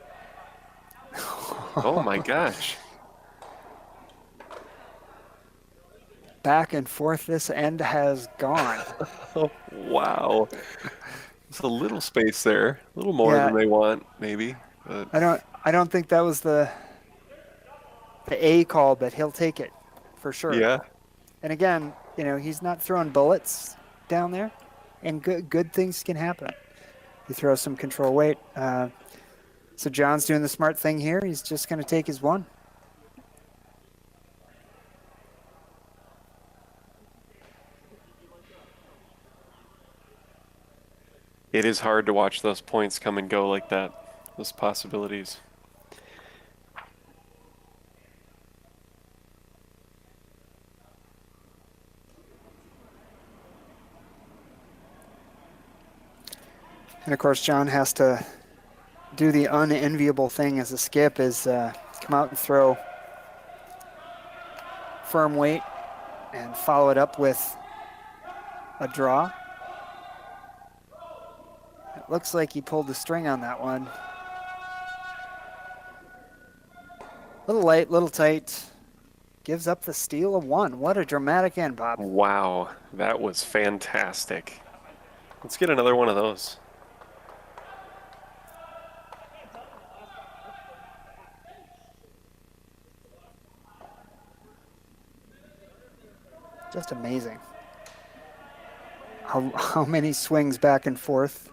Oh my gosh. Back and forth this end has gone. Oh, wow. There's a little space there. A little more Yeah. than they want, maybe. But I don't think that was the A call, but he'll take it for sure. yeah. And again, he's not throwing bullets down there, and good things can happen. You throw some control weight. So John's doing the smart thing here. He's just going to take his one. It is hard to watch those points come and go like that, those possibilities. And of course, John has to do the unenviable thing as a skip is come out and throw firm weight and follow it up with a draw. It looks like he pulled the string on that one. Little light, little tight. Gives up the steal of 1. What a dramatic end, Bob. Wow, that was fantastic. Let's get another one of those. Just amazing. How many swings back and forth.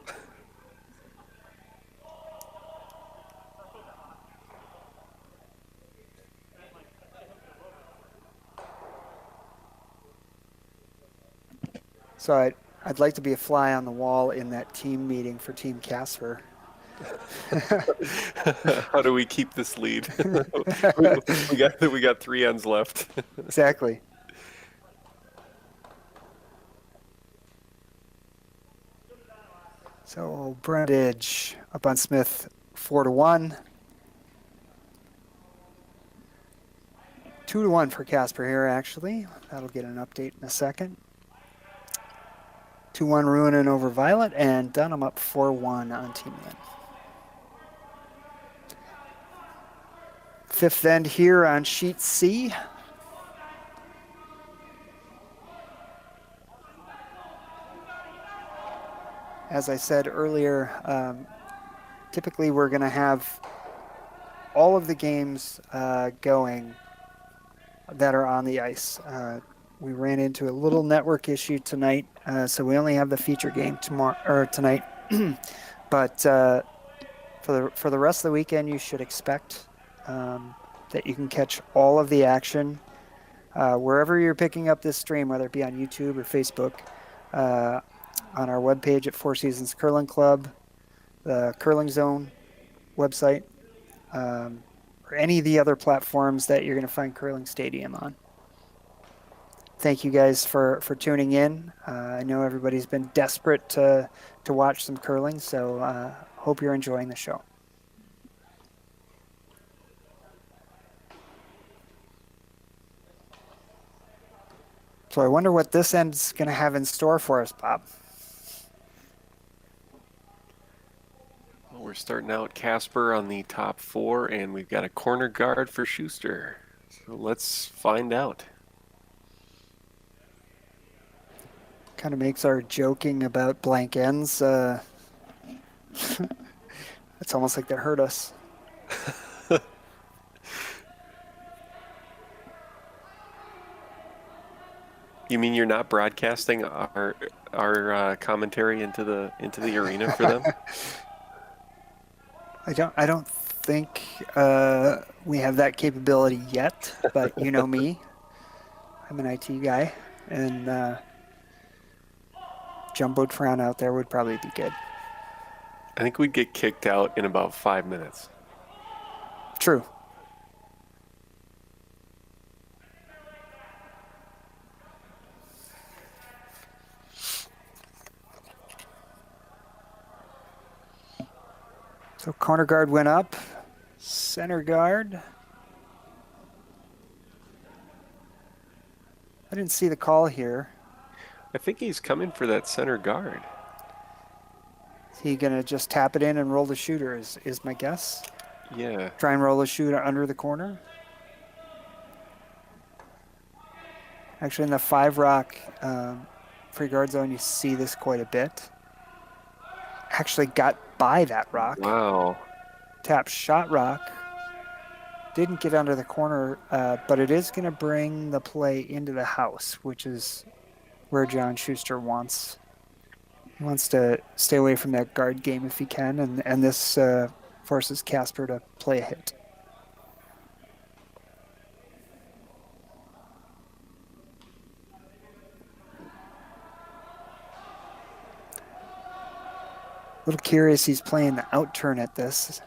So I'd like to be a fly on the wall in that team meeting for Team Casper. How do we keep this lead? we got 3 ends left. Exactly. So Brundage up on Smith 4-1. 2-1 for Casper here, actually. That'll get an update in a second. 2-1 Ruinen over Violet, and Dunham up 4-1 on Team Lynn. Fifth end here on sheet C. As I said earlier, typically we're going to have all of the games going that are on the ice. We ran into a little network issue tonight, so we only have the feature game tonight. But for the rest of the weekend, you should expect that you can catch all of the action wherever you're picking up this stream, whether it be on YouTube or Facebook. On our webpage at Four Seasons Curling Club, the Curling Zone website, or any of the other platforms that you're going to find Curling Stadium on. Thank you guys for tuning in. I know everybody's been desperate to watch some curling, so hope you're enjoying the show. So I wonder what this end's going to have in store for us, Bob. We're starting out Casper on the top 4, and we've got a corner guard for Schuster. So let's find out. Kind of makes our joking about blank ends. It's almost like they hurt us. You mean you're not broadcasting our commentary into the arena for them? I don't think we have that capability yet, but you know me. I'm an IT guy, and Jumbotron out there would probably be good. I think we'd get kicked out in about 5 minutes. True. So corner guard went up, center guard. I didn't see the call here. I think he's coming for that center guard. Is he going to just tap it in and roll the shooter is my guess? Yeah. Try and roll the shooter under the corner? Actually, in the 5-rock free guard zone, you see this quite a bit. Actually got by that rock. Wow. Tap shot rock. Didn't get under the corner, but it is going to bring the play into the house, which is where John Schuster wants. He wants to stay away from that guard game if he can, and this forces Casper to play a hit. A little curious he's playing the out turn at this.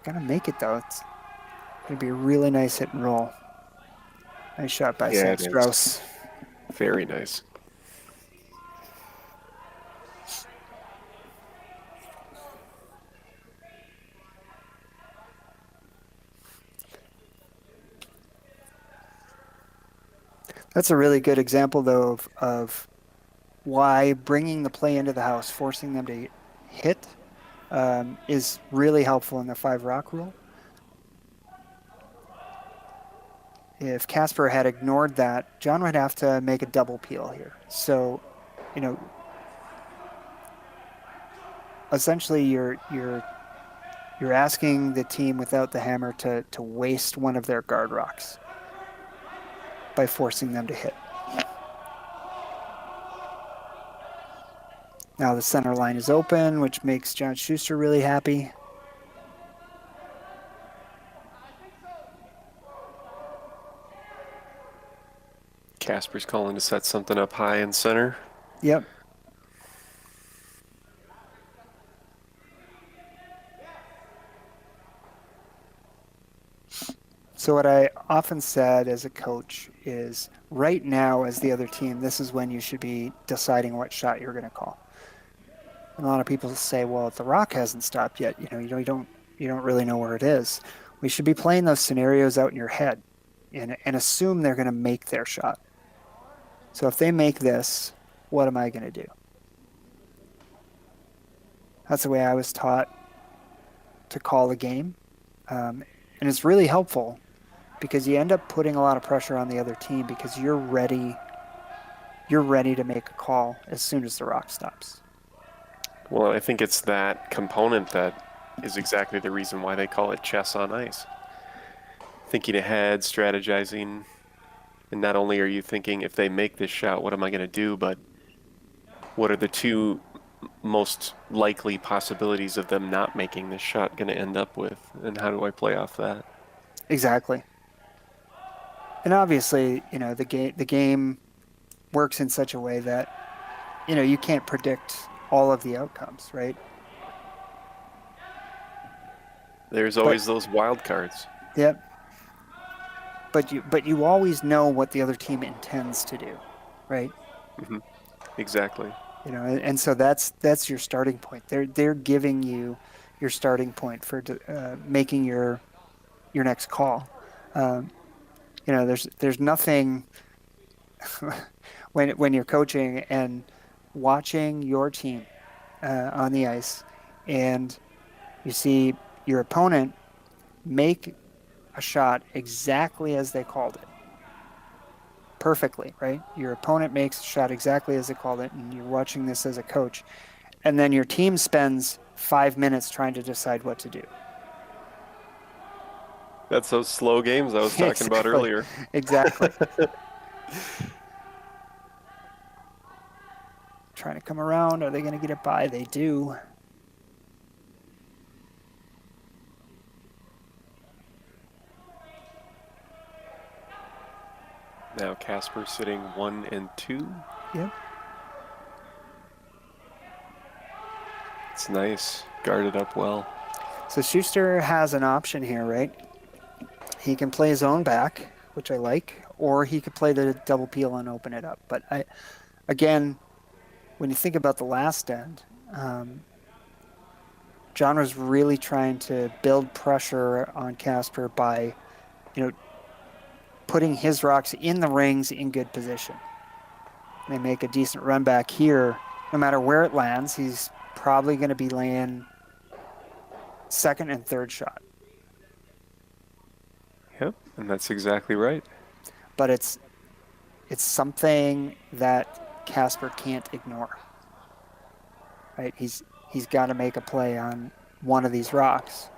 Gotta make it though. It's gonna be a really nice hit and roll. Nice shot by Yeah, Sam it is. Strauss. Very nice. That's a really good example, though, of why bringing the play into the house, forcing them to hit, is really helpful in the 5-rock rule. If Casper had ignored that, John would have to make a double peel here. So, essentially you're asking the team without the hammer to waste one of their guard rocks by forcing them to hit. Now the center line is open, which makes John Schuster really happy. Casper's calling to set something up high in center. Yep. So what I often said as a coach is right now as the other team, this is when you should be deciding what shot you're going to call. And a lot of people say, well, if the rock hasn't stopped yet, you don't really know where it is. We should be playing those scenarios out in your head and assume they're going to make their shot. So if they make this, what am I going to do? That's the way I was taught to call a game. And it's really helpful because you end up putting a lot of pressure on the other team because you're ready to make a call as soon as the rock stops. Well, I think it's that component that is exactly the reason why they call it chess on ice. Thinking ahead, strategizing, and not only are you thinking, if they make this shot, what am I going to do, but what are the two most likely possibilities of them not making this shot going to end up with, and how do I play off that? Exactly. And obviously, the game works in such a way that, you can't predict all of the outcomes, right? There's always those wild cards. Yep. But you always know what the other team intends to do, right? Mm-hmm. Exactly. And so that's your starting point. They're giving you your starting point for making your next call. There's nothing when you're coaching and watching your team on the ice, and you see your opponent make a shot exactly as they called it. Perfectly, right? Your opponent makes a shot exactly as they called it, and you're watching this as a coach. And then your team spends 5 minutes trying to decide what to do. That's those slow games I was talking about earlier. Exactly. Trying to come around. Are they going to get it by? They do. Now Casper sitting 1 and 2. Yep. It's nice. Guarded up well. So Schuster has an option here, right? He can play his own back, which I like, or he could play the double peel and open it up. But again, when you think about the last end, John was really trying to build pressure on Casper by, putting his rocks in the rings in good position. They make a decent run back here. No matter where it lands, he's probably going to be laying second and third shot. Yep, and that's exactly right. But it's something that Casper can't ignore. Right? He's got to make a play on one of these rocks.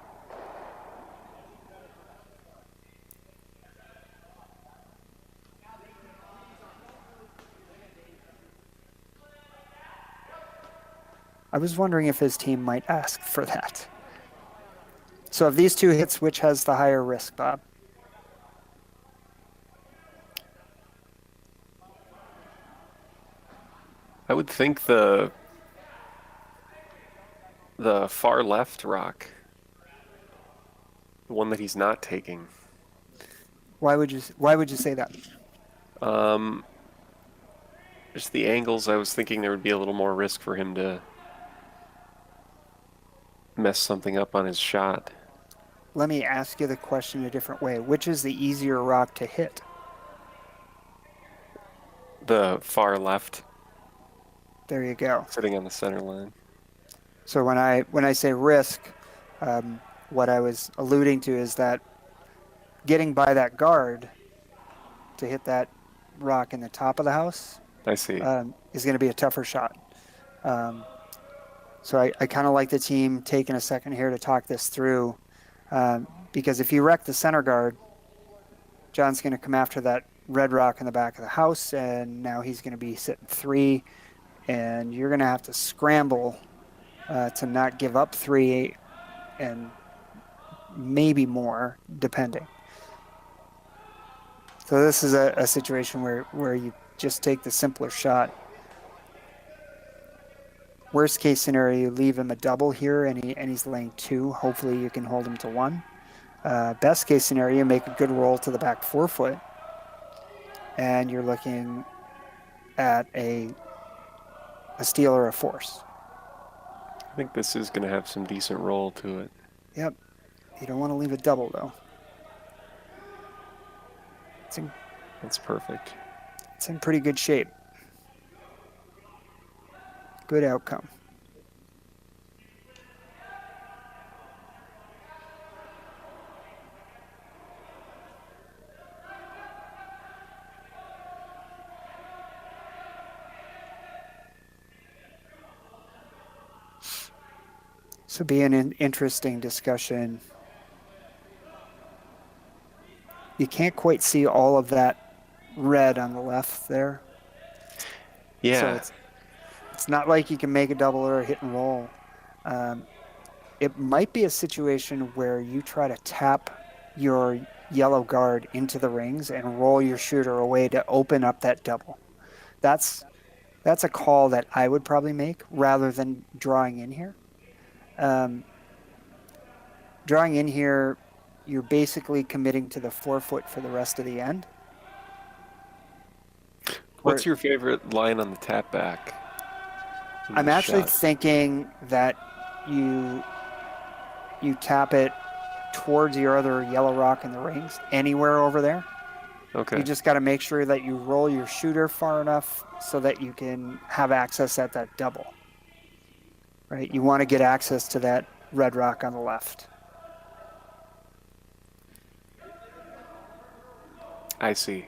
I was wondering if his team might ask for that. So of these two hits, which has the higher risk, Bob? I would think the far left rock, the one that he's not taking. Why would you say that? Um, just the angles, I was thinking there would be a little more risk for him to mess something up on his shot. Let me ask you the question a different way. Which is the easier rock to hit? The far left, There you go. sitting on the center line. So when I say risk, what I was alluding to is that getting by that guard to hit that rock in the top of the house I see. is going to be a tougher shot. So I kind of like the team taking a second here to talk this through, because if you wreck the center guard, John's going to come after that red rock in the back of the house, and now he's going to be sitting 3, and you're going to have to scramble to not give up 3 and maybe more, depending. So this is a situation where you just take the simpler shot. Worst case scenario, you leave him a double here, and he's laying 2. Hopefully you can hold him to 1. Best case scenario, make a good roll to the back 4-foot, and you're looking at a steal or a force. I think this is going to have some decent roll to it. Yep. You don't want to leave a double, though. That's perfect. It's in pretty good shape. Good outcome. So be an interesting discussion. You can't quite see all of that red on the left there. Yeah. So it's not like you can make a double or a hit and roll. It might be a situation where you try to tap your yellow guard into the rings and roll your shooter away to open up that double. That's a call that I would probably make rather than drawing in here. Drawing in here, you're basically committing to the 4-foot for the rest of the end. What's your favorite line on the tap back? I'm actually thinking that you tap it towards your other yellow rock in the rings, anywhere over there. Okay. You just got to make sure that you roll your shooter far enough so that you can have access at that double. Right? You want to get access to that red rock on the left. I see.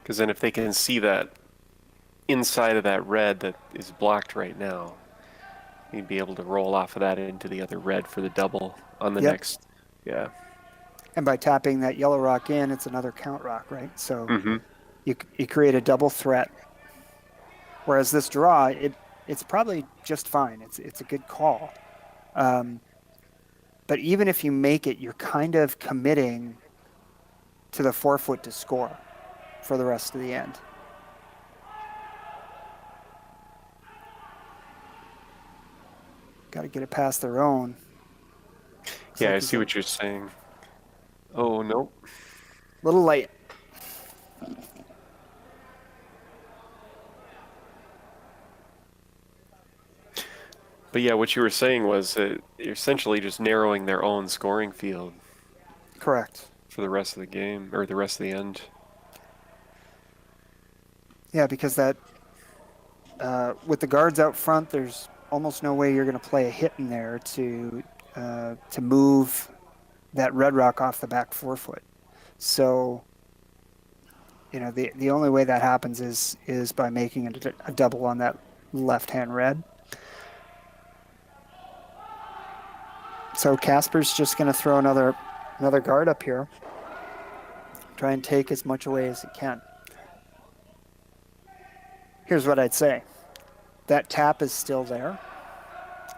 Because then if they can see that inside of that red that is blocked right now, you'd be able to roll off of that into the other red for the double on the next. Yeah. And by tapping that yellow rock in, it's another count rock, right? So Mm-hmm. you create a double threat. Whereas this draw, it's probably just fine. It's a good call. But even if you make it, you're kind of committing to the 4-foot to score for the rest of the end. Got to get it past their own. Yeah, I see what you're saying. Oh, nope. Little late. But yeah, what you were saying was that you're essentially just narrowing their own scoring field Correct. for the rest of the game, or the rest of the end. Yeah, because that with the guards out front, there's almost no way you're going to play a hit in there to move that red rock off the back 4-foot. So, the only way that happens is by making it a double on that left-hand red. So Casper's just going to throw another guard up here. Try and take as much away as he can. Here's what I'd say. That tap is still there,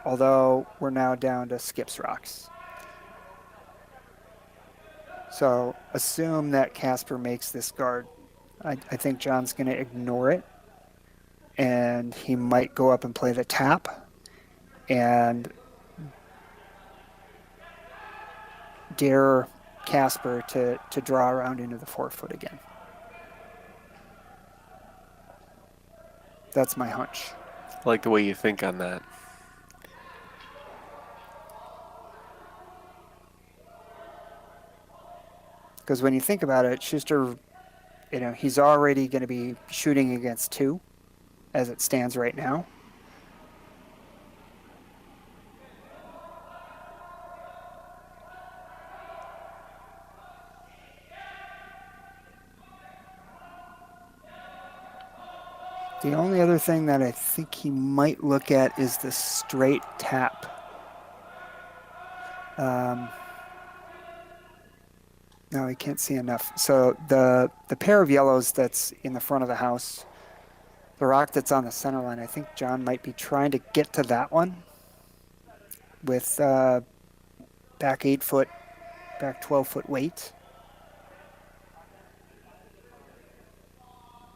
although we're now down to skips rocks. So assume that Casper makes this guard. I think John's going to ignore it, and he might go up and play the tap and dare Casper to draw around into the forefoot again. That's my hunch. I like the way you think on that. Because when you think about it, Schuster, he's already going to be shooting against 2 as it stands right now. The only other thing that I think he might look at is the straight tap. No, he can't see enough. So the pair of yellows that's in the front of the house, the rock that's on the center line, I think John might be trying to get to that one with back 8 foot, back 12 foot weight.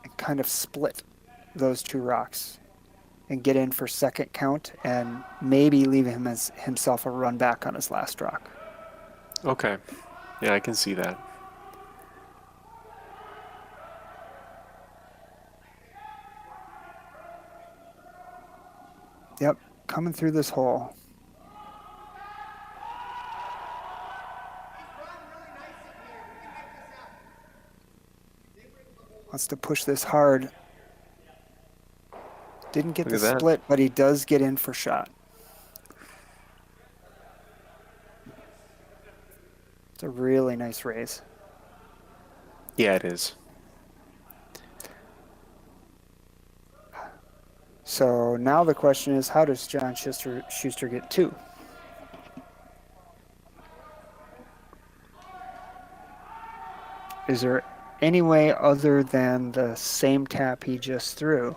And kind of split those 2 rocks and get in for second count and maybe leave himself a run back on his last rock. Okay. Yeah, I can see that. Yep, coming through this hole. Wants to push this hard. Didn't get the Look at that. split, but he does get in for shot. It's a really nice raise. Yeah, it is. So now the question is, how does John Schuster get 2? Is there any way other than the same tap he just threw?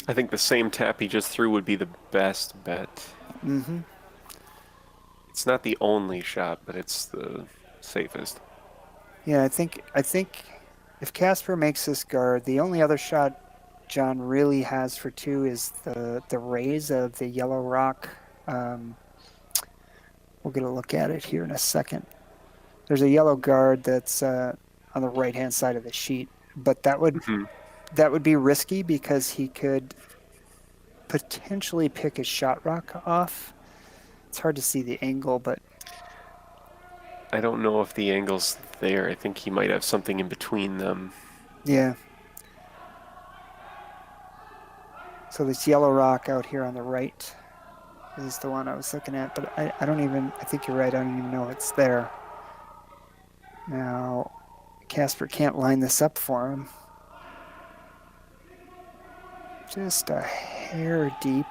I think the same tap he just threw would be the best bet. Mm-hmm. It's not the only shot, but it's the safest. Yeah, I think if Casper makes this guard, the only other shot John really has for 2 is the raise of the yellow rock. We'll get a look at it here in a second. There's a yellow guard that's on the right-hand side of the sheet, but that would be risky because he could potentially pick his shot rock off. It's hard to see the angle, but I don't know if the angle's there. I think he might have something in between them. yeah. So this yellow rock out here on the right is the one I was looking at, but I think you're right, I don't even know it's there. Now, Casper can't line this up for him. Just a hair deep.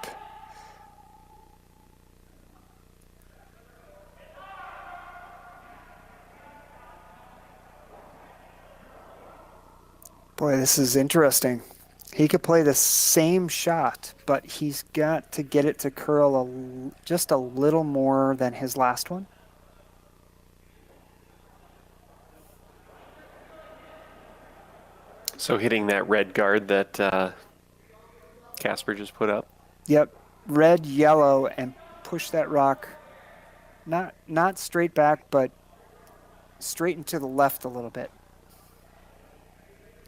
Boy, this is interesting. He could play the same shot, but he's got to get it to curl just a little more than his last one. So hitting that red guard that Casper just put up. Yep, red, yellow, and push that rock not straight back, but straight into the left a little bit.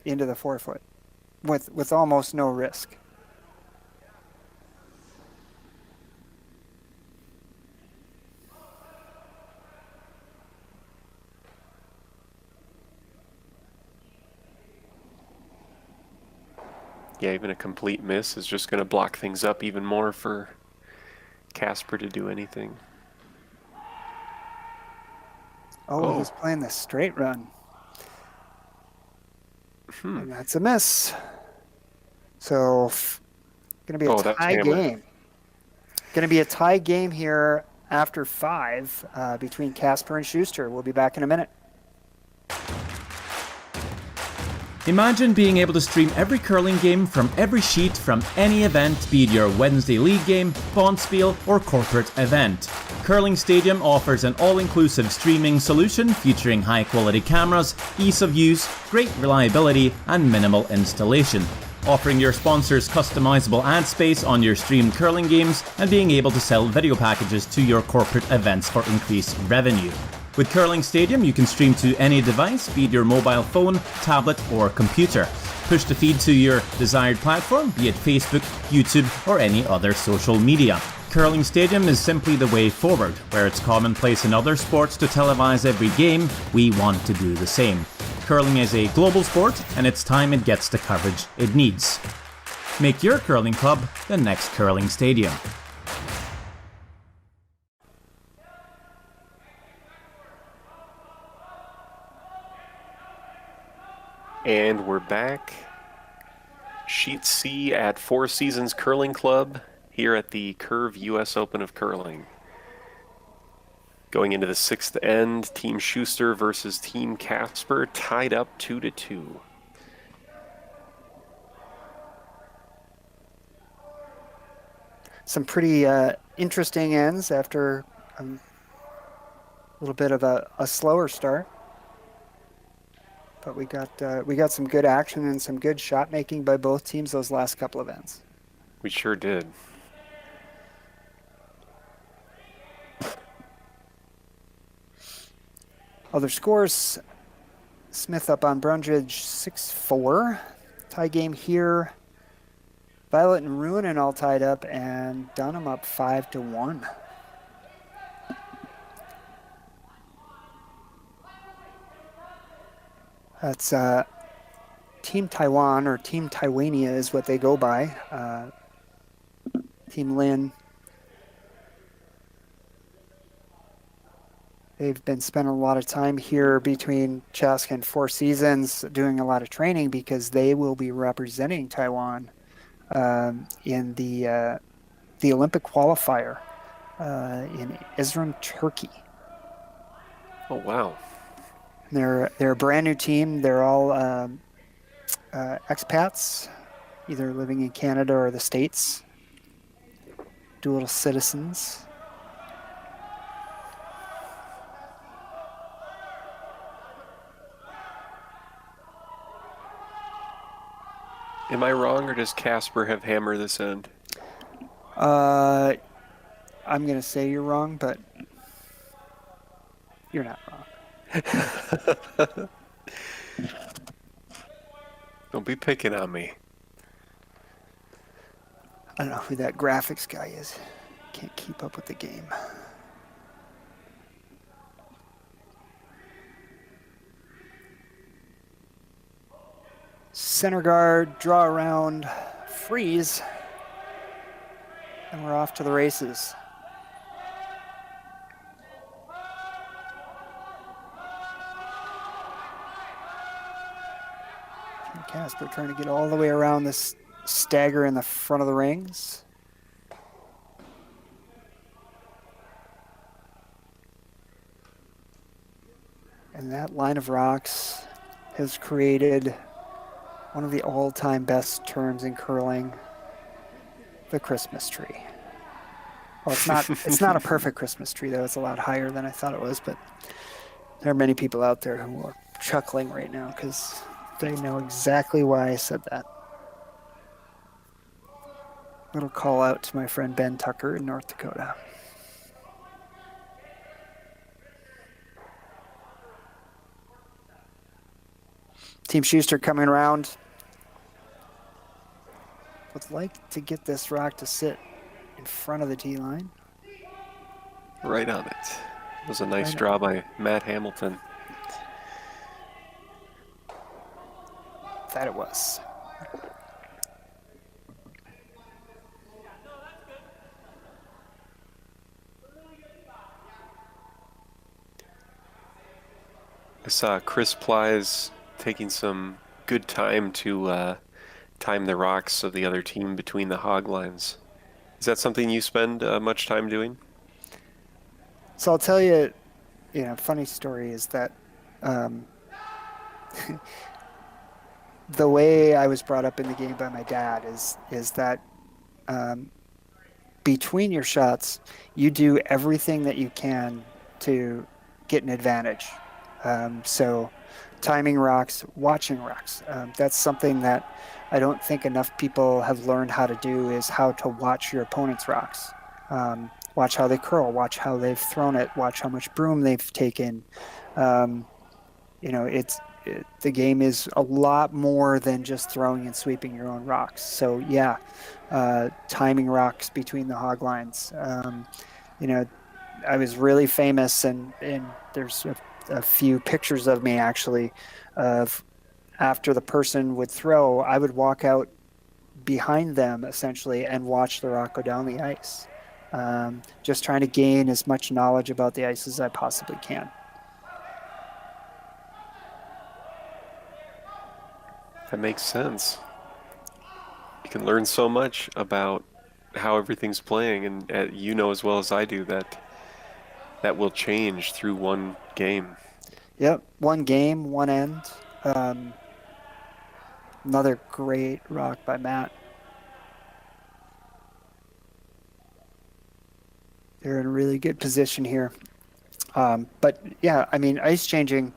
Into the forefoot with almost no risk. Yeah, even a complete miss is just going to block things up even more for Casper to do anything. Oh, he's playing the straight run. And that's a miss. So, going to be a tie game. Going to be a tie game here after 5 between Casper and Schuster. We'll be back in a minute. Imagine being able to stream every curling game from every sheet from any event, be it your Wednesday league game, Bonspiel, or corporate event. Curling Stadium offers an all-inclusive streaming solution featuring high-quality cameras, ease of use, great reliability, and minimal installation. Offering your sponsors customizable ad space on your streamed curling games and being able to sell video packages to your corporate events for increased revenue. With Curling Stadium, you can stream to any device, be it your mobile phone, tablet, or computer. Push the feed to your desired platform, be it Facebook, YouTube, or any other social media. Curling Stadium is simply the way forward. Where it's commonplace in other sports to televise every game, we want to do the same. Curling is a global sport, and it's time it gets the coverage it needs. Make your curling club the next Curling Stadium. And we're back. Sheet C at Four Seasons Curling Club here at the Curve US Open of Curling. Going into the sixth end, Team Schuster versus Team Casper, tied up 2-2. Some pretty interesting ends after a little bit of a slower start. But we got some good action and some good shot making by both teams those last couple of ends. We sure did. Other scores, Smith up on Brundridge 6-4. Tie game here. Violet and Ruinen all tied up, and Dunham up 5-1. That's Team Taiwan, or Team Taiwania is what they go by. Team Lin. They've been spending a lot of time here between Chaska and Four Seasons doing a lot of training because they will be representing Taiwan in the Olympic qualifier in Izmir, Turkey. Oh, wow. They're a brand new team. They're all expats, either living in Canada or the States, dual citizens. Am I wrong, or does Casper have hammer this end? I'm going to say you're wrong, but you're not wrong. Don't be picking on me. I don't know who that graphics guy is. Can't keep up with the game. Center guard, draw around, freeze, and we're off to the races. Team Casper trying to get all the way around this stagger in the front of the rings. And that line of rocks has created one of the all-time best terms in curling, the Christmas tree. Well, it's not a perfect Christmas tree, though. It's a lot higher than I thought it was, but there are many people out there who are chuckling right now because they know exactly why I said that. Little call out to my friend Ben Tucker in North Dakota. Team Schuster coming around. Would like to get this rock to sit in front of the tee line. Right on it. It was a nice draw by Matt Hamilton. That it was. I saw Chris Plies taking some good time to time the rocks of the other team between the hog lines. Is that something you spend much time doing? So I'll tell you, funny story is that the way I was brought up in the game by my dad is that um, between your shots, you do everything that you can to get an advantage. So, timing rocks, watching rocks. That's something that I don't think enough people have learned how to do is how to watch your opponent's rocks. Watch how they curl, watch how they've thrown it, watch how much broom they've taken. Um, the game is a lot more than just throwing and sweeping your own rocks. So yeah, timing rocks between the hog lines. You know, I was really famous, and there's a few pictures of me actually of after the person would throw, I would walk out behind them essentially and watch the rock go down the ice. Just trying to gain as much knowledge about the ice as I possibly can. That makes sense. You can learn so much about how everything's playing, and you know as well as I do that that will change through one game. Yep, one game, one end. Um, Another great rock by Matt. They're in a really good position here. But yeah, I mean, ice changing.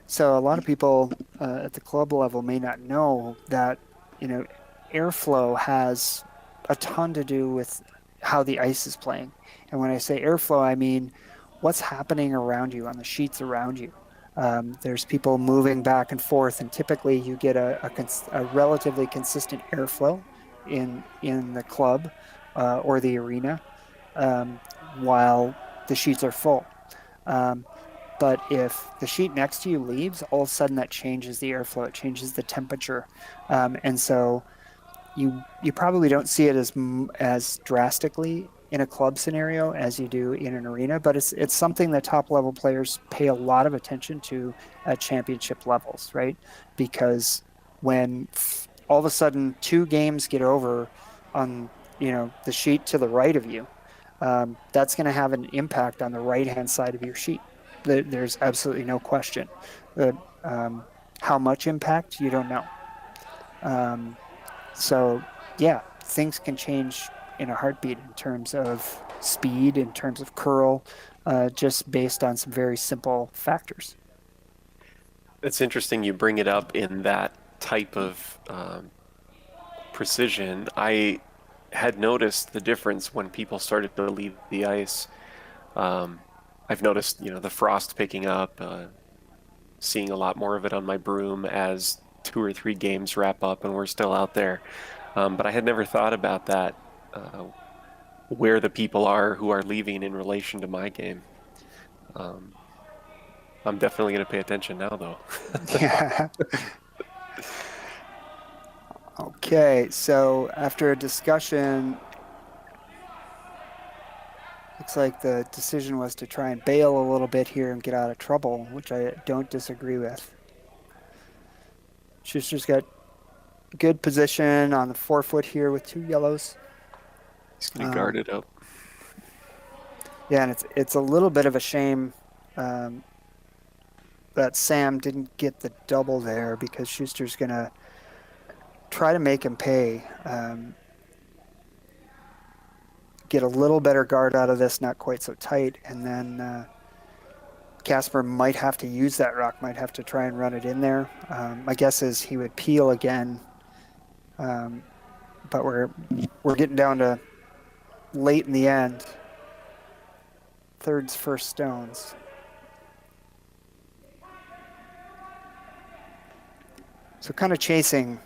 So a lot of people at the club level may not know that, you know, airflow has a ton to do with how the ice is playing. And when I say airflow, I mean what's happening around you on the sheets around you. There's people moving back and forth, and typically you get a relatively consistent airflow in the club or the arena while the sheets are full. Um, but if the sheet next to you leaves, all of a sudden that changes the airflow, it changes the temperature, and so you probably don't see it as drastically in a club scenario as you do in an arena, but it's something that top level players pay a lot of attention to at championship levels, right? Because when all of a sudden 2 games get over on the sheet to the right of you, that's going to have an impact on the right hand side of your sheet. There's absolutely no question. That how much impact you don't know. Um, so, yeah, things can change in a heartbeat in terms of speed, in terms of curl, just based on some very simple factors. It's interesting you bring it up in that type of precision. I had noticed the difference when people started to leave the ice. Um, I've noticed, the frost picking up, seeing a lot more of it on my broom as 2 or 3 games wrap up and we're still out there. But I had never thought about that, where the people are who are leaving in relation to my game. I'm definitely going to pay attention now, though. Yeah. Okay, so after a discussion, looks like the decision was to try and bail a little bit here and get out of trouble, which I don't disagree with. Schuster's got good position on the 4-foot here with 2 yellows. He's going to guard it up. Yeah, and it's a little bit of a shame that Sam didn't get the double there, because Schuster's going to try to make him pay. Get a little better guard out of this, not quite so tight, and then Casper might have to use that rock, might have to try and run it in there. My guess is he would peel again, but we're getting down to late in the end. Thirds, first stones. So kind of chasing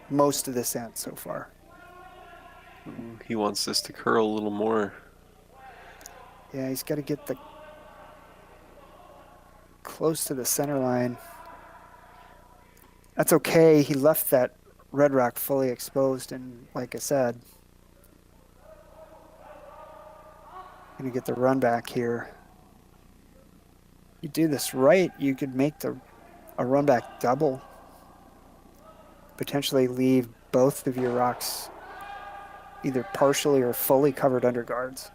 most of this end so far. He wants this to curl a little more. Yeah, he's got to get the close to the center line. That's okay. He left that red rock fully exposed, and like I said, gonna get the run back here. You do this right, you could make a run back double. Potentially leave both of your rocks either partially or fully covered under guards.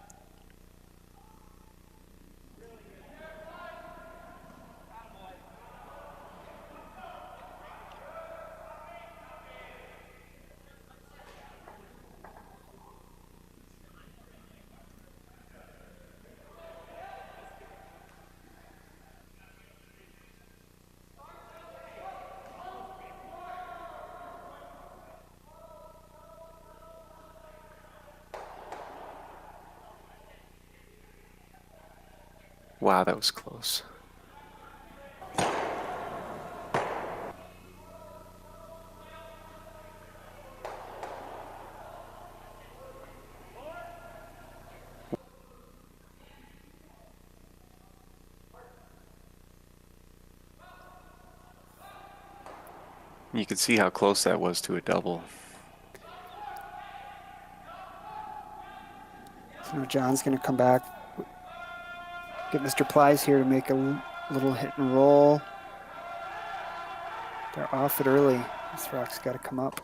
Wow, that was close. You can see how close that was to a double. So now John's going to come back, get Mr. Plies here to make a little hit and roll. They're off it early. This rock's got to come up.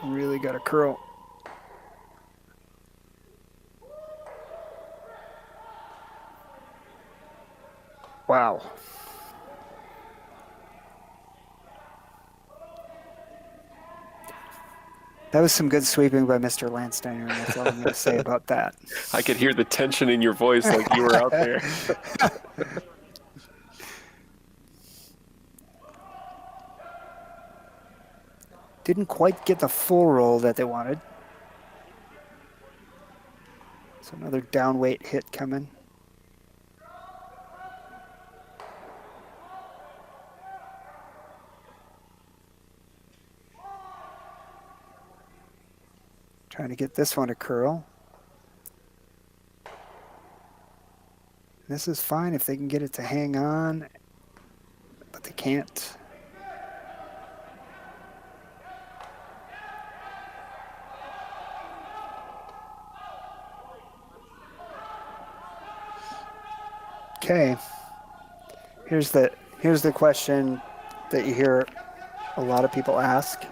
Really got to curl. Wow. That was some good sweeping by Mr. Landsteiner, and that's all I'm going to say about that. I could hear the tension in your voice like you were out there. Didn't quite get the full roll that they wanted. So another down weight hit coming. Trying to get this one to curl. This is fine if they can get it to hang on, but they can't. Okay. Here's the question that you hear a lot of people ask.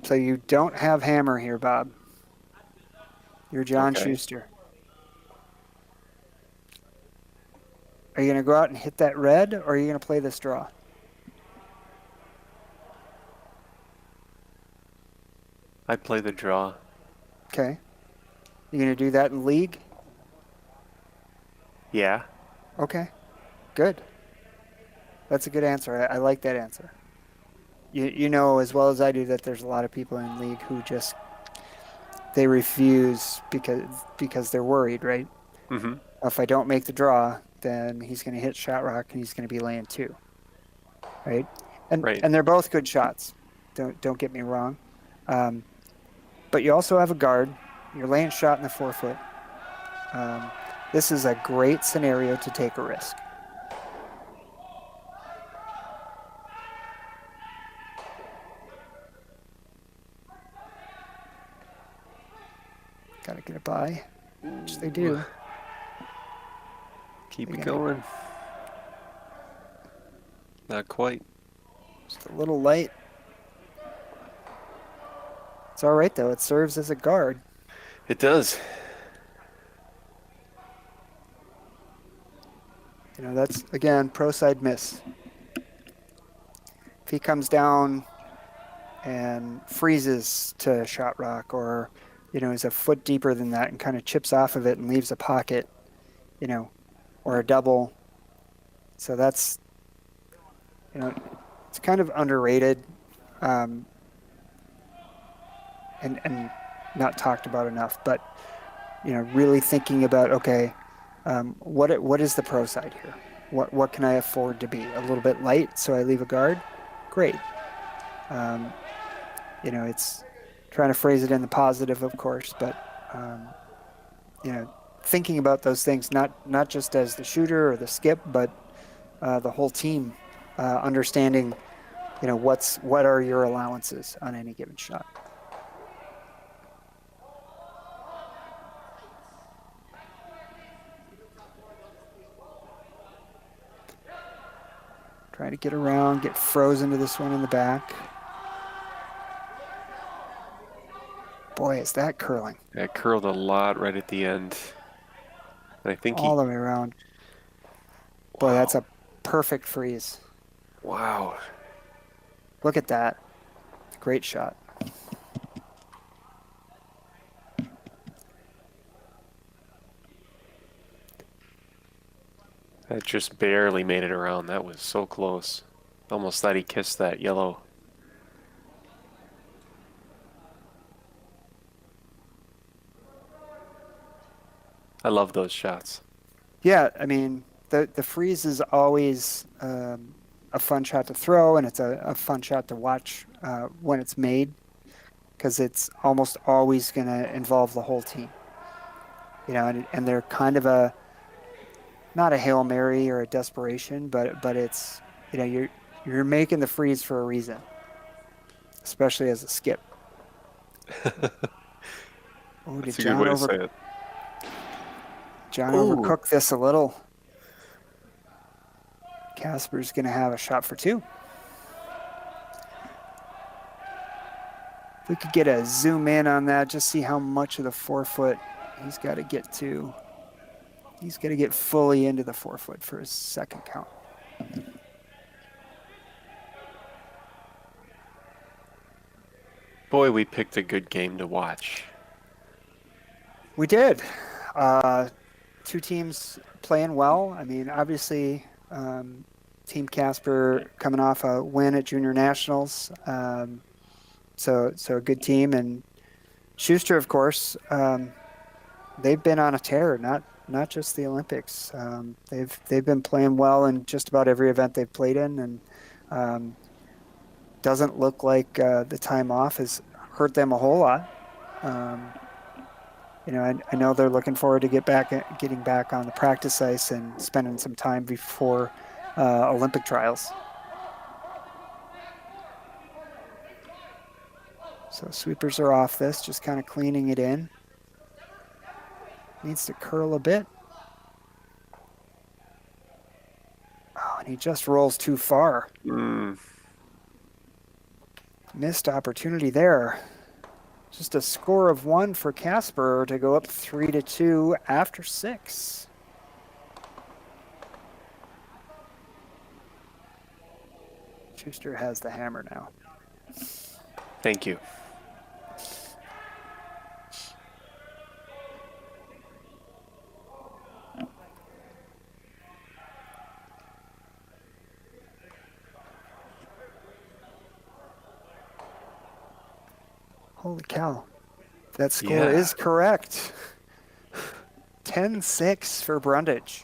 So you don't have hammer here, Bob. You're John Schuster. Are you going to go out and hit that red, or are you going to play this draw? I'd play the draw. Okay. You going to do that in league? Yeah. Okay. Good. That's a good answer. I like that answer. You know as well as I do that there's a lot of people in league who just they refuse because they're worried, right? Mm-hmm. If I don't make the draw, then he's going to hit shot rock and he's going to be laying 2, right? And they're both good shots. Don't get me wrong, but you also have a guard. You're laying shot in the 4-foot. This is a great scenario to take a risk. Got to get it by, which they do. Keep it going. Not quite. Just a little light. It's all right, though. It serves as a guard. It does. You know, that's, again, pro side miss. If he comes down and freezes to shot rock, or, you know, is a foot deeper than that and kind of chips off of it and leaves a pocket, you know, or a double. So that's, you know, it's kind of underrated and not talked about enough. But, you know, really thinking about, okay, what is the pro side here? What can I afford to be? A little bit light, so I leave a guard? Great. You know, it's trying to phrase it in the positive, of course, but, you know, thinking about those things, not just as the shooter or the skip, but the whole team, understanding, you know, what are your allowances on any given shot. Trying to get around, get frozen to this one in the back. Boy, is that curling. That curled a lot right at the end. And I think all the way around. Boy, that's a perfect freeze. Wow. Look at that. Great shot. That just barely made it around. That was so close. Almost thought he kissed that yellow. I love those shots. Yeah, I mean, the freeze is always a fun shot to throw, and it's a fun shot to watch when it's made, because it's almost always going to involve the whole team. You know, and they're kind of not a Hail Mary or a desperation, but it's, you know, you're making the freeze for a reason, especially as a skip. Oh, That's a good way to say it. John Ooh. overcooked this a little. Casper's going to have a shot for two. If we could get a zoom in on that, just see how much of the 4-foot he's got to get to. He's got to get fully into the 4-foot for his second count. Boy, we picked a good game to watch. We did. Two teams playing well. I mean, obviously, Team Casper coming off a win at Junior Nationals. So a good team. And Schuster, of course, they've been on a tear, not just the Olympics. They've been playing well in just about every event they've played in, and doesn't look like the time off has hurt them a whole lot. You know, I know they're looking forward to getting back on the practice ice and spending some time before Olympic trials. So sweepers are off this, just kind of cleaning it in. Needs to curl a bit. Oh, and he just rolls too far. Missed opportunity there. Just a score of 1 for Casper to go up 3-2 after 6. Schuster has the hammer now. Thank you. Holy cow. That score is correct. 10-6 for Brundage.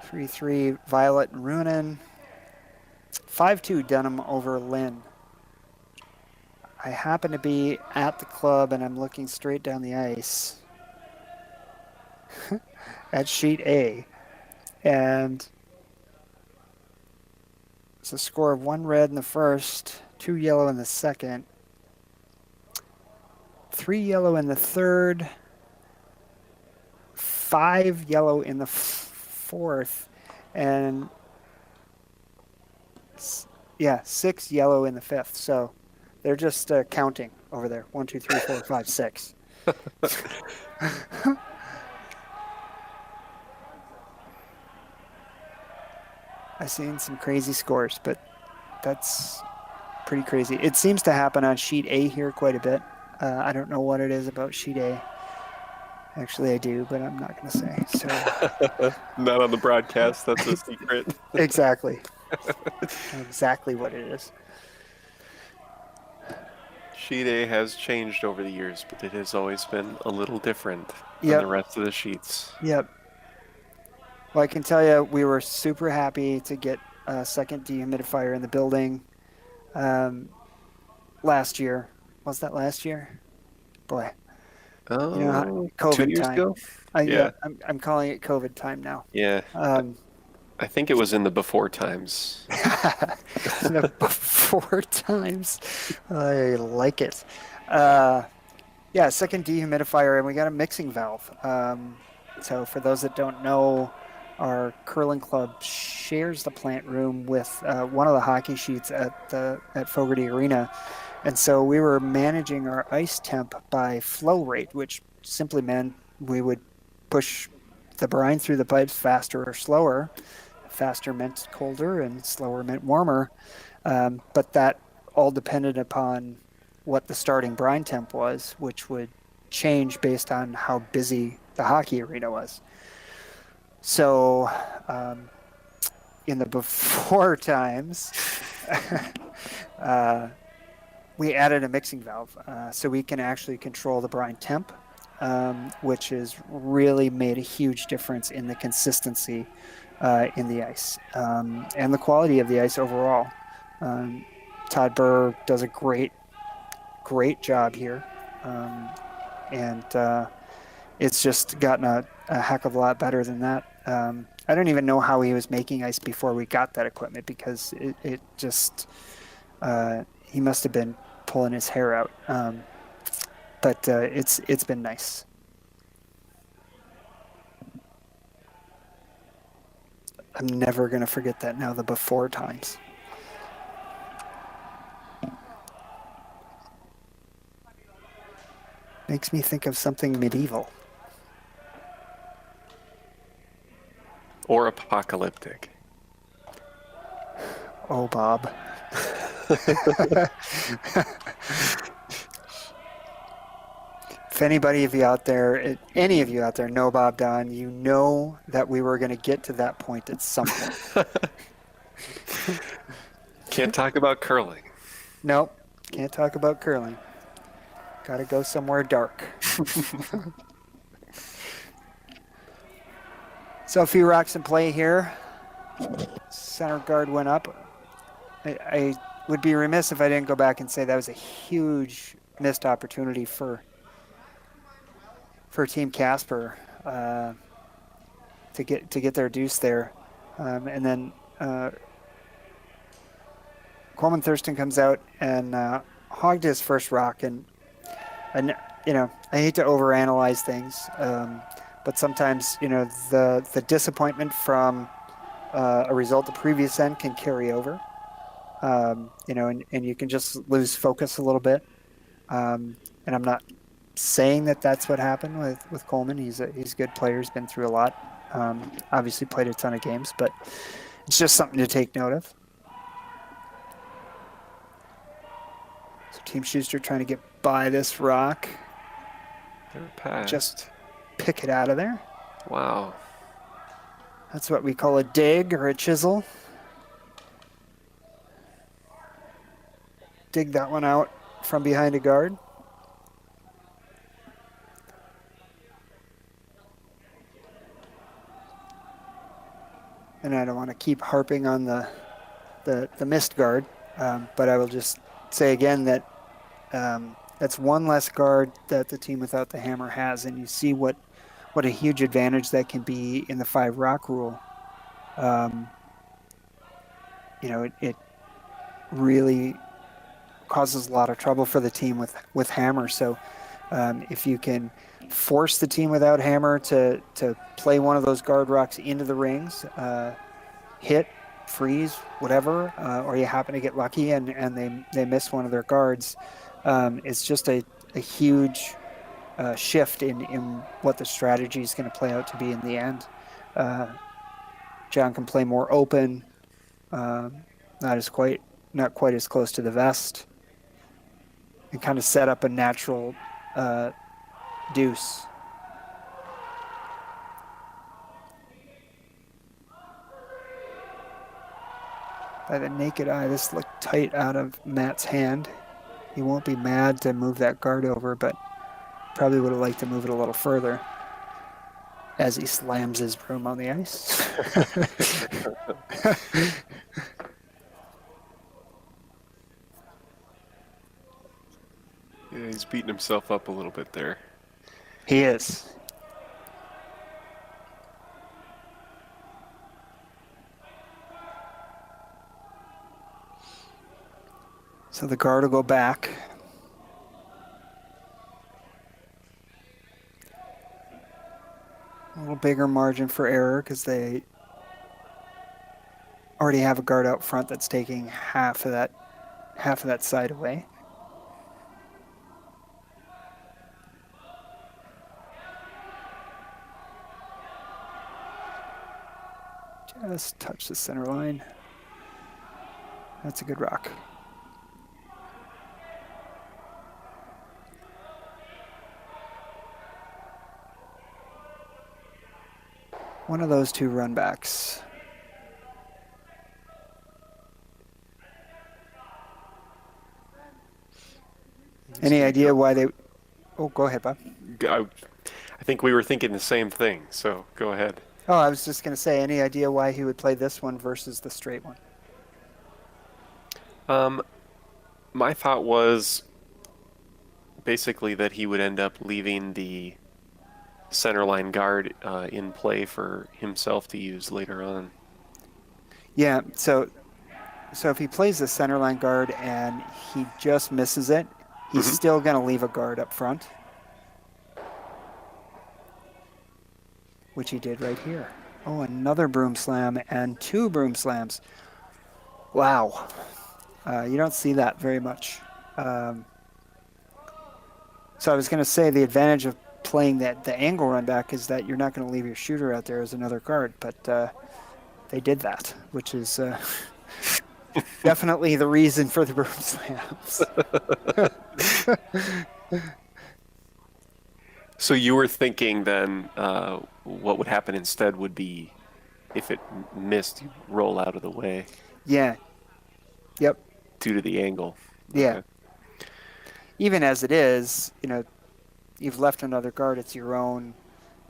3-3 Violet and Runin. 5-2 Dunham over Lynn. I happen to be at the club and I'm looking straight down the ice at sheet A. And it's a score of 1 red in the first, 2 yellow in the second, 3 yellow in the third, 5 yellow in the fourth, and 6 yellow in the fifth. So they're just counting over there. 1, 2, 3, 4, 5, 6. I've seen some crazy scores, but that's pretty crazy. It seems to happen on sheet A here quite a bit. I don't know what it is about sheet A. Actually, I do, but I'm not going to say. So Not on the broadcast. That's a secret. Exactly. Exactly what it is. Sheet A has changed over the years, but it has always been a little different than Yep. the rest of the sheets. Yep. Well, I can tell you, we were super happy to get a second dehumidifier in the building last year. Was that last year? Boy. Oh, You know how- COVID 2 years time. ago? Yeah, I'm calling it COVID time now. Yeah. I think it was in the before times. The before times. I like it. Second dehumidifier, and we got a mixing valve. So for those that don't know, our curling club shares the plant room with one of the hockey sheets at Fogarty Arena. And so we were managing our ice temp by flow rate, which simply meant we would push the brine through the pipes faster or slower. Faster meant colder and slower meant warmer. But that all depended upon what the starting brine temp was, which would change based on how busy the hockey arena was. So in the before times, we added a mixing valve so we can actually control the brine temp which has really made a huge difference in the consistency in the ice and the quality of the ice overall. Todd Burr does a great job here, and it's just gotten a heck of a lot better than that. I don't even know how he was making ice before we got that equipment, because it just he must have been pulling his hair out. But it's been nice. I'm never gonna forget that now. The before times. Makes me think of something medieval. Or apocalyptic. Oh, Bob. If anybody of you out there, any of you out there know Bob Don, you know that we were going to get to that point at some point. Can't talk about curling. Nope, can't talk about curling. Got to go somewhere dark. So a few rocks in play here. Center guard went up. I would be remiss if I didn't go back and say that was a huge missed opportunity for Team Casper to get their deuce there, and then Coleman Thurston comes out and hogged his first rock, and you know, I hate to overanalyze things, but sometimes, you know, the disappointment from a result the previous end can carry over, you know, and you can just lose focus a little bit, and I'm not saying that that's what happened with Coleman. He's a good player. He's been through a lot. Obviously played a ton of games, but it's just something to take note of. So Team Schuster trying to get by this rock. They're passed. Just pick it out of there. Wow. That's what we call a dig or a chisel. Dig that one out from behind a guard. And I don't want to keep harping on the missed guard, but I will just say again that that's one less guard that the team without the hammer has, and you see what a huge advantage that can be in the 5 rock rule. You know, it really causes a lot of trouble for the team with hammer. So if you can force the team without hammer to play one of those guard rocks into the rings, hit, freeze, whatever, or you happen to get lucky and they miss one of their guards, it's just a huge shift in what the strategy is going to play out to be in the end. John can play more open, not quite as close to the vest, and kind of set up a natural deuce. By the naked eye, this looked tight out of Matt's hand. He won't be mad to move that guard over, but probably would have liked to move it a little further as he slams his broom on the ice. Yeah, he's beating himself up a little bit there. He is. So the guard will go back. A little bigger margin for error because they already have a guard out front that's taking half of that side away. Just touch the center line. That's a good rock. One of those two run backs. Any idea why they... Oh, go ahead, Bob. I think we were thinking the same thing, so go ahead. Oh, I was just going to say, any idea why he would play this one versus the straight one? My thought was basically that he would end up leaving the center line guard in play for himself to use later on. Yeah, so if he plays the center line guard and he just misses it, he's still going to leave a guard up front, which he did right here. Oh, another broom slam and 2 broom slams. Wow. You don't see that very much. So I was going to say the advantage of playing the angle run back is that you're not going to leave your shooter out there as another guard, but they did that, which is definitely the reason for the broom slams. So you were thinking then what would happen instead would be if it missed, you roll out of the way. Yeah. Yep. Due to the angle. Yeah. Okay. Even as it is, you've left another guard, it's your own,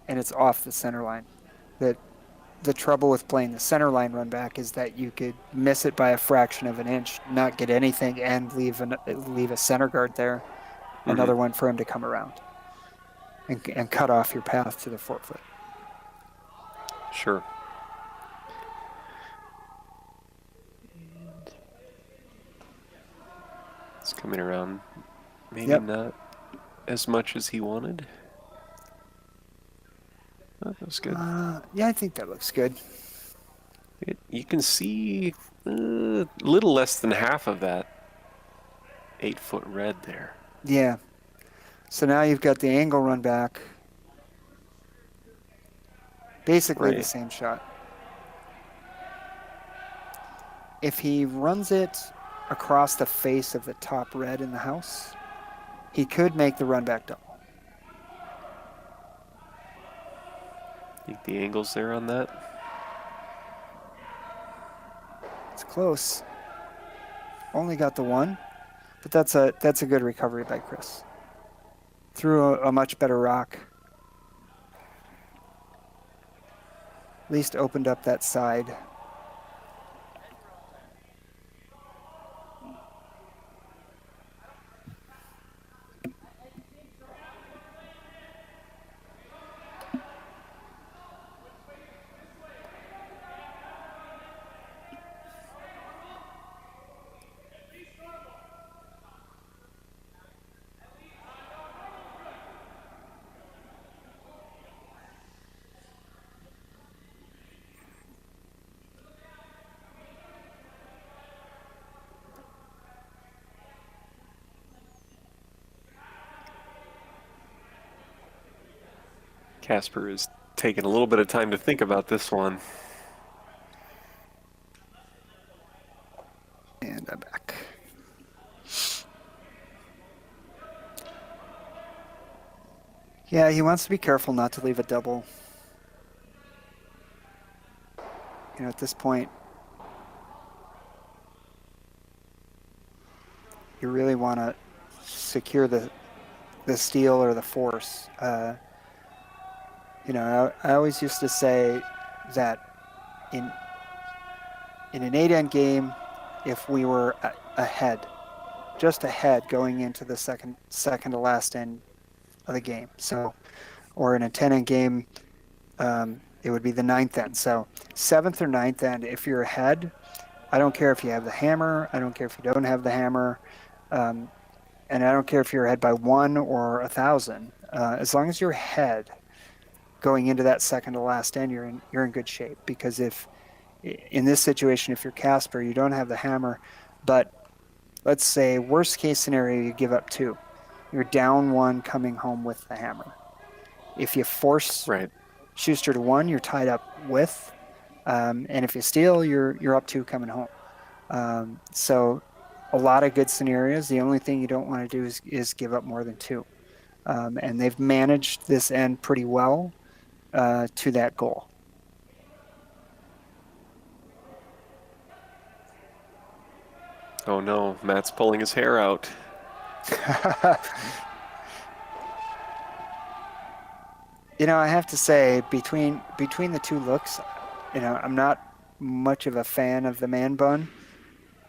and it's off the center line. The trouble with playing the center line run back is that you could miss it by a fraction of an inch, not get anything, and leave a center guard there, another one for him to come around and cut off your path to the forefoot. Sure. It's coming around. Maybe not as much as he wanted. Oh, that was good. Yeah, I think that looks good. You can see a little less than half of that 8-foot red there. Yeah. So now you've got the angle run back. Basically the same shot. If he runs it across the face of the top red in the house, he could make the run back double. Think the angle's there on that? It's close. Only got the 1, but that's a good recovery by Chris. Threw a much better rock. At least opened up that side. Casper is taking a little bit of time to think about this one. And I'm back. Yeah, he wants to be careful not to leave a double. At this point, you really want to secure the steal or the force. I always used to say that in an 8-end game, if we were ahead, just ahead going into the second to last end of the game, or in a 10-end game, it would be the 9th end. So 7th or 9th end, if you're ahead, I don't care if you have the hammer, I don't care if you don't have the hammer, and I don't care if you're ahead by 1 or 1,000. As long as you're ahead going into that second to last end, you're in good shape. Because if in this situation, if you're Casper, you don't have the hammer, but let's say worst case scenario, you give up 2. You're down 1 coming home with the hammer. If you force Schuster to 1, you're tied up with, and if you steal, you're up 2 coming home. So a lot of good scenarios. The only thing you don't want to do is give up more than 2. And they've managed this end pretty well to that goal. Oh no, Matt's pulling his hair out. I have to say, between the two looks, I'm not much of a fan of the man bun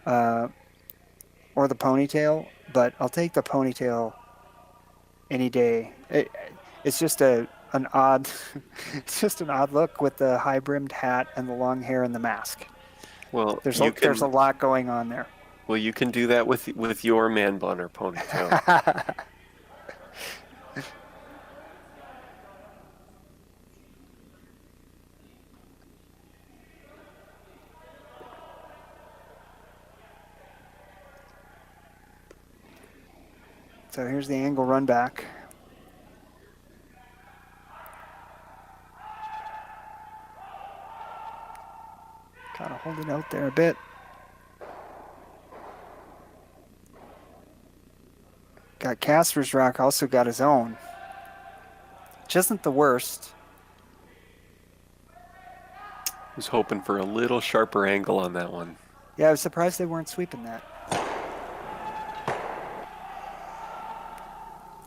or the ponytail, but I'll take the ponytail any day. It's just an odd, it's just an odd look with the high brimmed hat and the long hair and the mask. Well, There's a lot going on there. Well, you can do that with your man bun or ponytail. So here's the angle run back. Kind of holding out there a bit. Got Casper's rock, also got his own. Which isn't the worst. Was hoping for a little sharper angle on that one. Yeah, I was surprised they weren't sweeping that.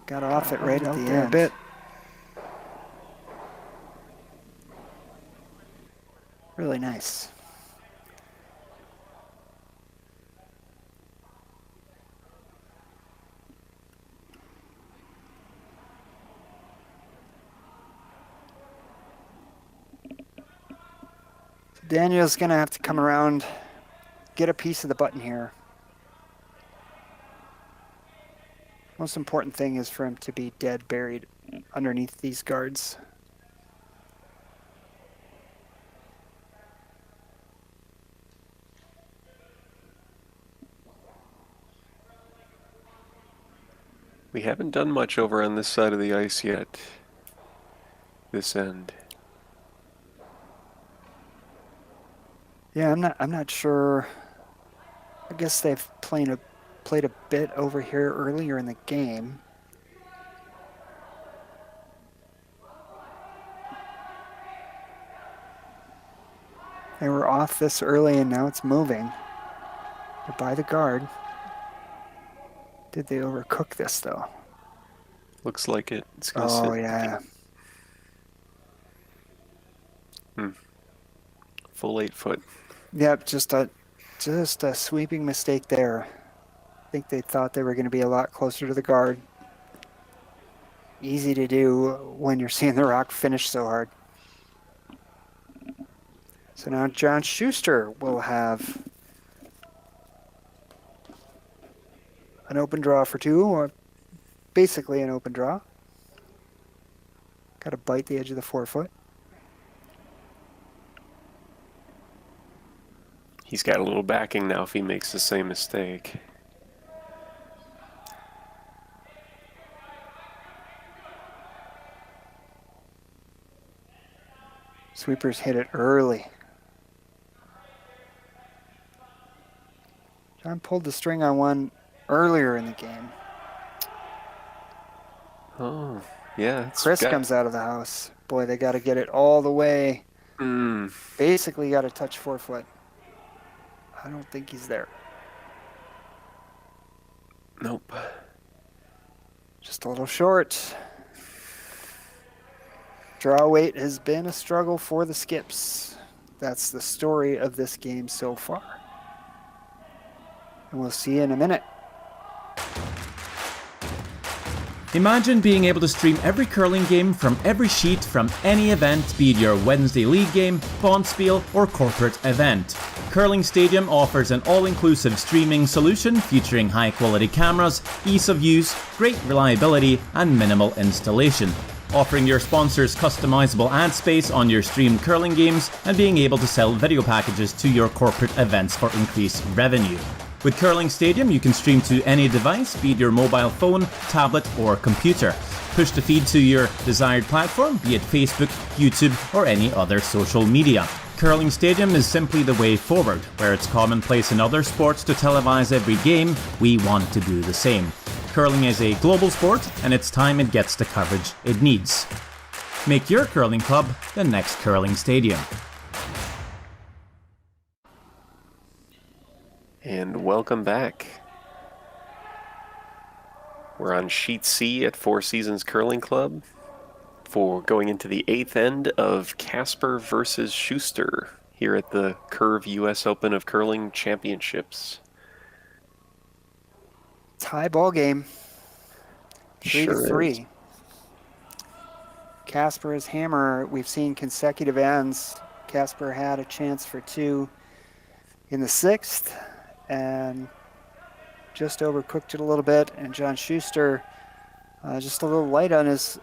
Got off it right at the end. A bit. Really nice. Daniel's going to have to come around, get a piece of the button here. Most important thing is for him to be dead buried underneath these guards. We haven't done much over on this side of the ice yet. This end. Yeah, I'm not sure. I guess they've played a bit over here earlier in the game. They were off this early and now it's moving. They're by the guard. Did they overcook this though? Looks like it. It's gonna Oh sit. yeah. Full 8 foot. Yep, just a sweeping mistake there. I think they thought they were going to be a lot closer to the guard. Easy to do when you're seeing the rock finish so hard. So now John Schuster will have an open draw for two, or basically an open draw. Got to bite the edge of the 4 foot. He's got a little backing now if he makes the same mistake. Sweepers hit it early. John pulled the string on one earlier in the game. Oh, yeah. Chris comes out of the house. Boy, they got to get it all the way. Basically got to touch 4 foot. I don't think he's there. Nope. Just a little short. Draw weight has been a struggle for the Skips. That's the story of this game so far. And we'll see you in a minute. Imagine being able to stream every curling game from every sheet from any event, be it your Wednesday league game, bonspiel, or corporate event. Curling Stadium offers an all-inclusive streaming solution featuring high-quality cameras, ease of use, great reliability, and minimal installation. Offering your sponsors customizable ad space on your streamed curling games and being able to sell video packages to your corporate events for increased revenue. With Curling Stadium, you can stream to any device, be it your mobile phone, tablet, or computer. Push the feed to your desired platform, be it Facebook, YouTube, or any other social media. Curling Stadium is simply the way forward. Where it's commonplace in other sports to televise every game, we want to do the same. Curling is a global sport, and it's time it gets the coverage it needs. Make your curling club the next Curling Stadium. And welcome back. We're on Sheet C at Four Seasons Curling Club. for going into the 8th end of Casper versus Schuster here at the Curve US Open of Curling Championships. Tie ball game. 3-3. Is. Casper's hammer, we've seen consecutive ends. Casper had a chance for 2 in the 6th and just overcooked it a little bit. And John Schuster just a little light on his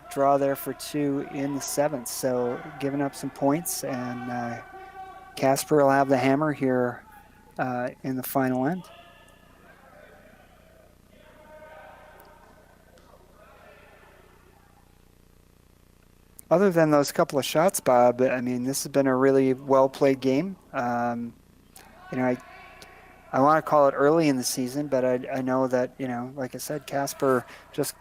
draw there for 2 in the 7th. So giving up some points, and Casper will have the hammer here in the final end. Other than those couple of shots, Bob, I mean, this has been a really well-played game. You know, I want to call it early in the season, but I know that, you know, like I said, Casper just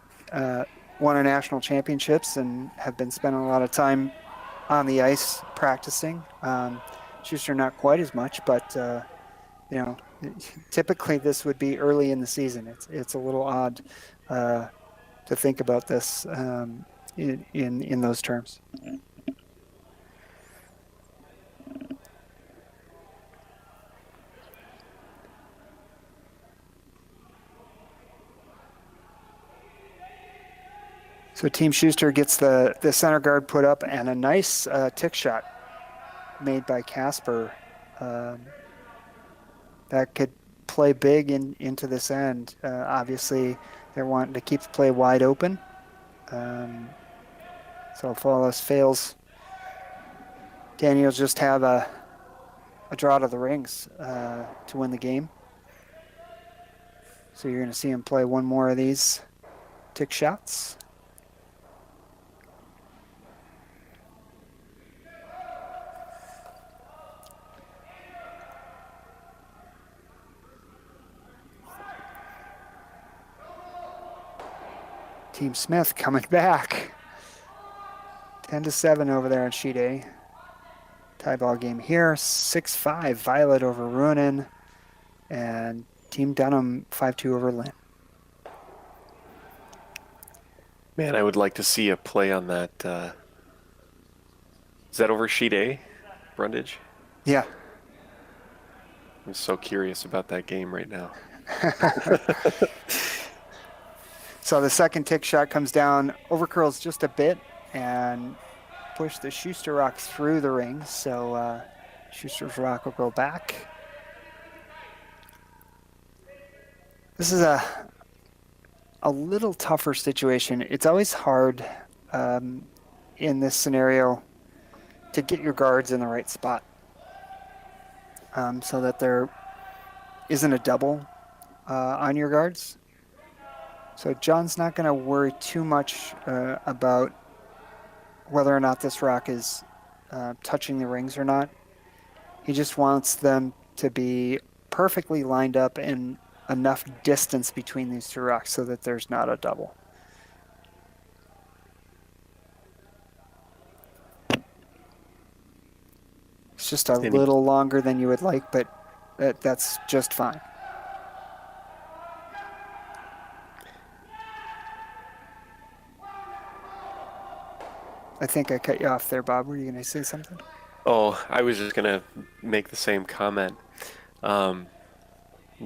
won a national championships and have been spending a lot of time on the ice practicing. Schuster not quite as much, but, you know, typically this would be early in the season. It's a little odd to think about this in those terms. So Team Schuster gets the center guard put up, and a nice tick shot made by Casper that could play big into this end. Obviously, they're wanting to keep the play wide open. So if all else fails, Daniel's just have a draw to the rings to win the game. So you're going to see him play one more of these tick shots. Team Smith coming back. 10-7 over there on sheet A. Tie ball game here. 6-5 Violet over Ruonen. And Team Dunham 5-2 over Lynn. Man, I would like to see a play on that. Is that over sheet A, Brundage? Yeah. I'm so curious about that game right now. So the second tick shot comes down, overcurls just a bit, and push the Schuster rock through the ring. So Schuster's rock will go back. This is a little tougher situation. It's always hard in this scenario to get your guards in the right spot so that there isn't a double on your guards. So John's not going to worry too much about whether or not this rock is touching the rings or not. He just wants them to be perfectly lined up and enough distance between these two rocks so that there's not a double. It's just a little longer than you would like, but that's just fine. I think I cut you off there, Bob. Were you going to say something? Oh, I was just going to make the same comment.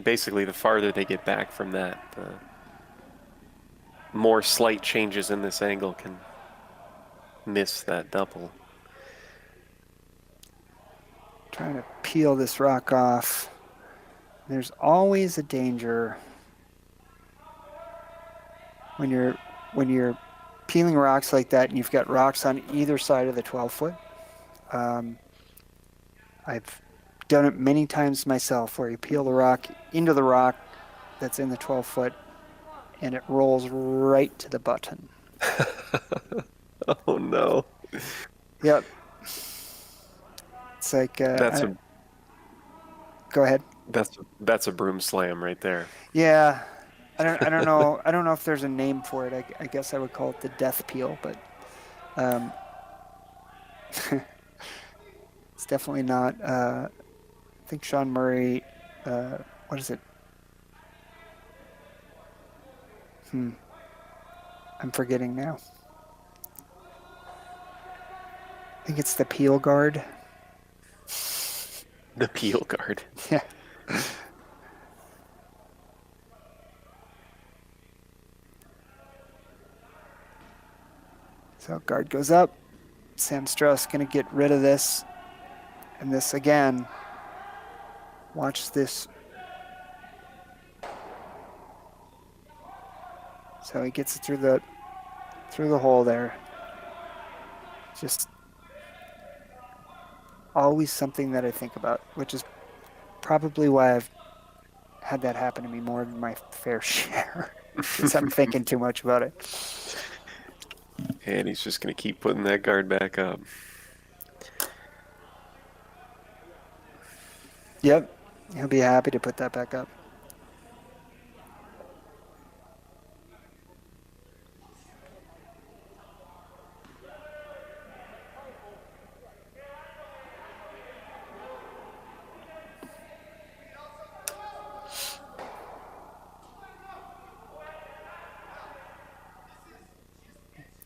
Basically, the farther they get back from that, the more slight changes in this angle can miss that double. Trying to peel this rock off. There's always a danger when you're peeling rocks like that and you've got rocks on either side of the 12-foot. I've done it many times myself where you peel the rock into the rock that's in the 12-foot and it rolls right to the button. Oh no. Yep. It's like go ahead. That's a broom slam right there. Yeah. I don't know. I don't know if there's a name for it. I guess I would call it the death peel, but it's definitely not. I think Sean Murray. What is it? I'm forgetting now. I think it's the peel guard. The peel guard. Yeah. So guard goes up. Sam Strauss going to get rid of this. And this again. Watch this. So he gets it through the hole there. Just always something that I think about, which is probably why I've had that happen to me more than my fair share. Because I'm thinking too much about it. And he's just going to keep putting that guard back up. Yep. He'll be happy to put that back up.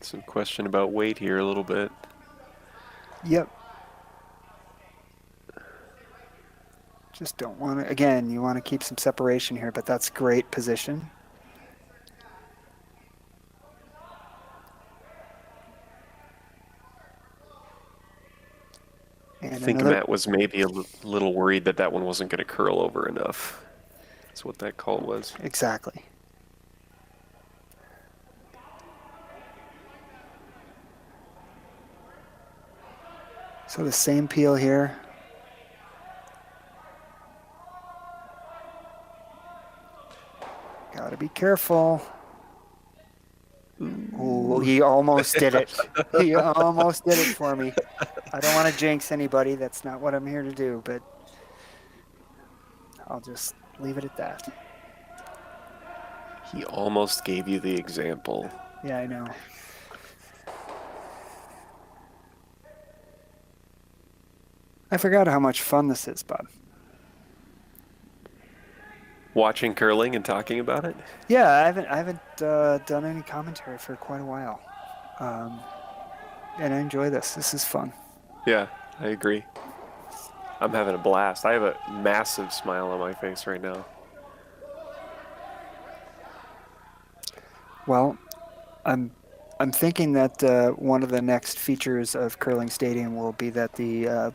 Some question about weight here a little bit. Yep. Just don't want to, again, you want to keep some separation here, but that's great position. And I think another, Matt was maybe a little worried that that one wasn't going to curl over enough. That's what that call was. exactly. So the same peel here. Gotta be careful. Ooh, he almost did it. He almost did it for me. I don't want to jinx anybody. That's not what I'm here to do, but I'll just leave it at that. He almost gave you the example. Yeah, I know. I forgot how much fun this is, Bob. Watching curling and talking about it? Yeah, I haven't done any commentary for quite a while, and I enjoy this. This is fun. Yeah, I agree. I'm having a blast. I have a massive smile on my face right now. Well, I'm thinking that one of the next features of Curling Stadium will be that the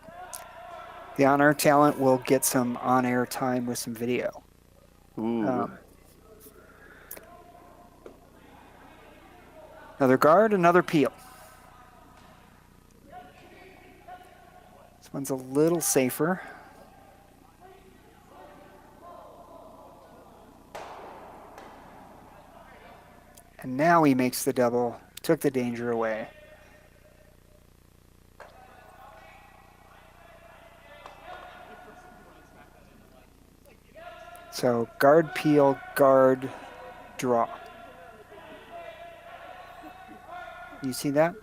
on-air talent will get some on-air time with some video. Ooh. Another guard, another peel. This one's a little safer. And now he makes the double, took the danger away. So guard, peel, guard, draw. You see that?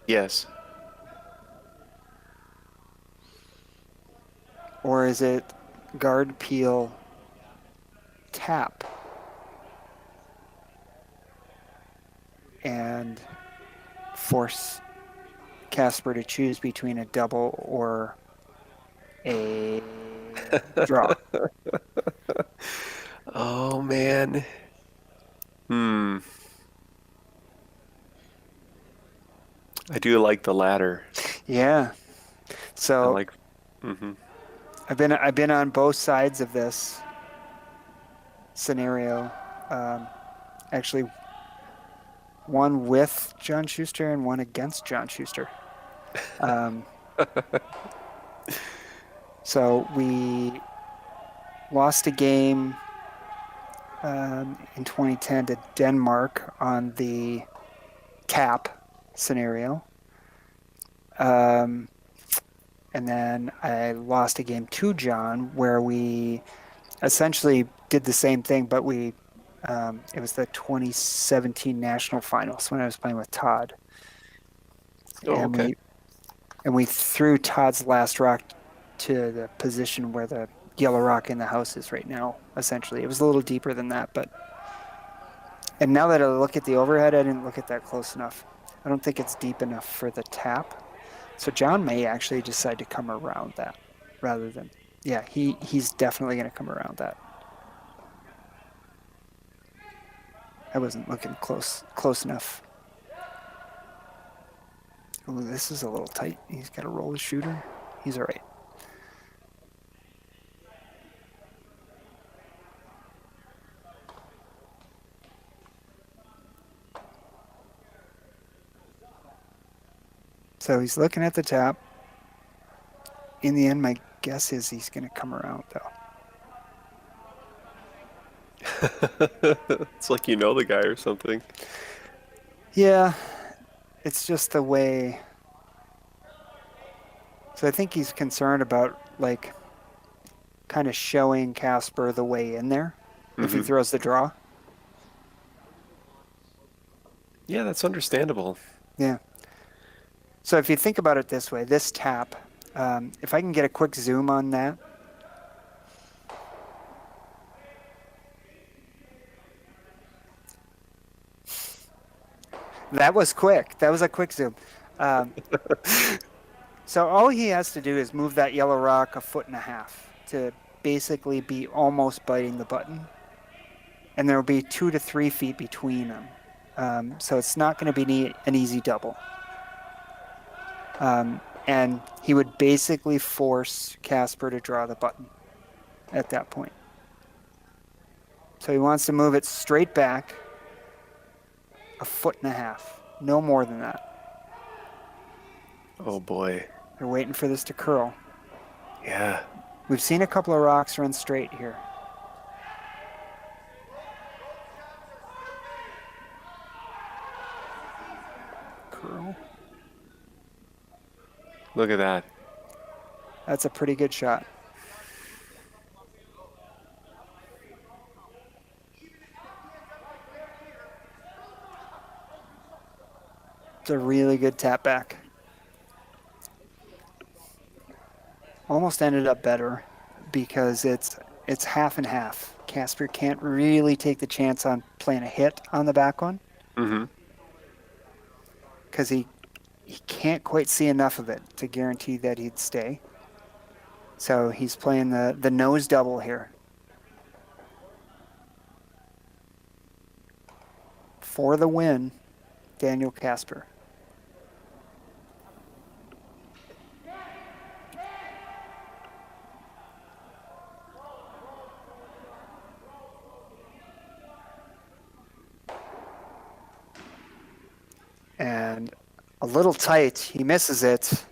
Yes. Or is it guard, peel, tap? And force Casper to choose between a double or a draw. Oh, man. I do like the latter. Yeah. I So like. I've been on both sides of this scenario. Actually, one with John Schuster and one against John Schuster. So we lost a game in 2010 to Denmark on the cap scenario. And then I lost a game to John where we essentially did the same thing, but it was the 2017 national finals when I was playing with Todd. Oh, okay. And we threw Todd's last rock to the position where the yellow rock in the house is right now, essentially. It was a little deeper than that, and now that I look at the overhead, I didn't look at that close enough. I don't think it's deep enough for the tap. So John may actually decide to come around that rather than, yeah, he's definitely going to come around that. I wasn't looking close enough. Ooh, this is a little tight. He's got to roll the shooter. He's all right. So he's looking at the tap. In the end, my guess is he's going to come around, though. It's like you know the guy or something. Yeah, it's just the way. So I think he's concerned about, like, kind of showing Casper the way in there if he throws the draw. Yeah, that's understandable. Yeah. So if you think about it this way, this tap, if I can get a quick zoom on that. That was quick. That was a quick zoom. So all he has to do is move that yellow rock 1.5 feet to basically be almost biting the button. And there will be 2 to 3 feet between them. So it's not going to be an easy double. And he would basically force Casper to draw the button at that point. So he wants to move it straight back 1.5 feet, no more than that. Oh boy. They're waiting for this to curl. Yeah. We've seen a couple of rocks run straight here. Curl. Look at that. That's a pretty good shot. It's a really good tap back. Almost ended up better because it's half and half. Casper can't really take the chance on playing a hit on the back one. Because he can't quite see enough of it to guarantee that he'd stay. So he's playing the nose double here. For the win, Daniel Casper. And a little tight, he misses it.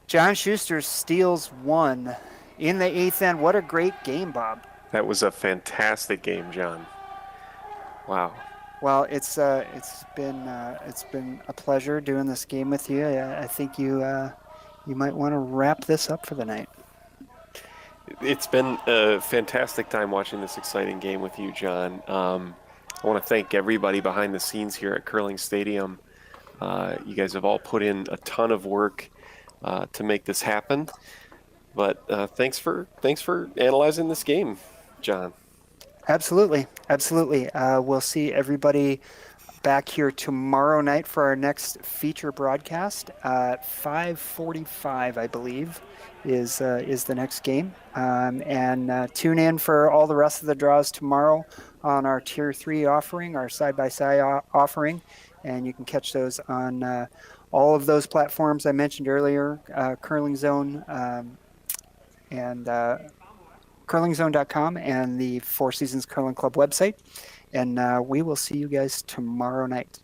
John Schuster steals one in the 8th end. What a great game, Bob. That was a fantastic game, John. Wow. Well, it's been a pleasure doing this game with you. I think you might want to wrap this up for the night. It's been a fantastic time watching this exciting game with you, John. I want to thank everybody behind the scenes here at Curling Stadium. You guys have all put in a ton of work to make this happen. But thanks for analyzing this game, John. Absolutely. We'll see everybody back here tomorrow night for our next feature broadcast at 5:45, I believe, is the next game. And tune in for all the rest of the draws tomorrow on our Tier 3 offering, our side-by-side offering. And you can catch those on all of those platforms I mentioned earlier, Curling Zone and curlingzone.com and the Four Seasons Curling Club website. And we will see you guys tomorrow night.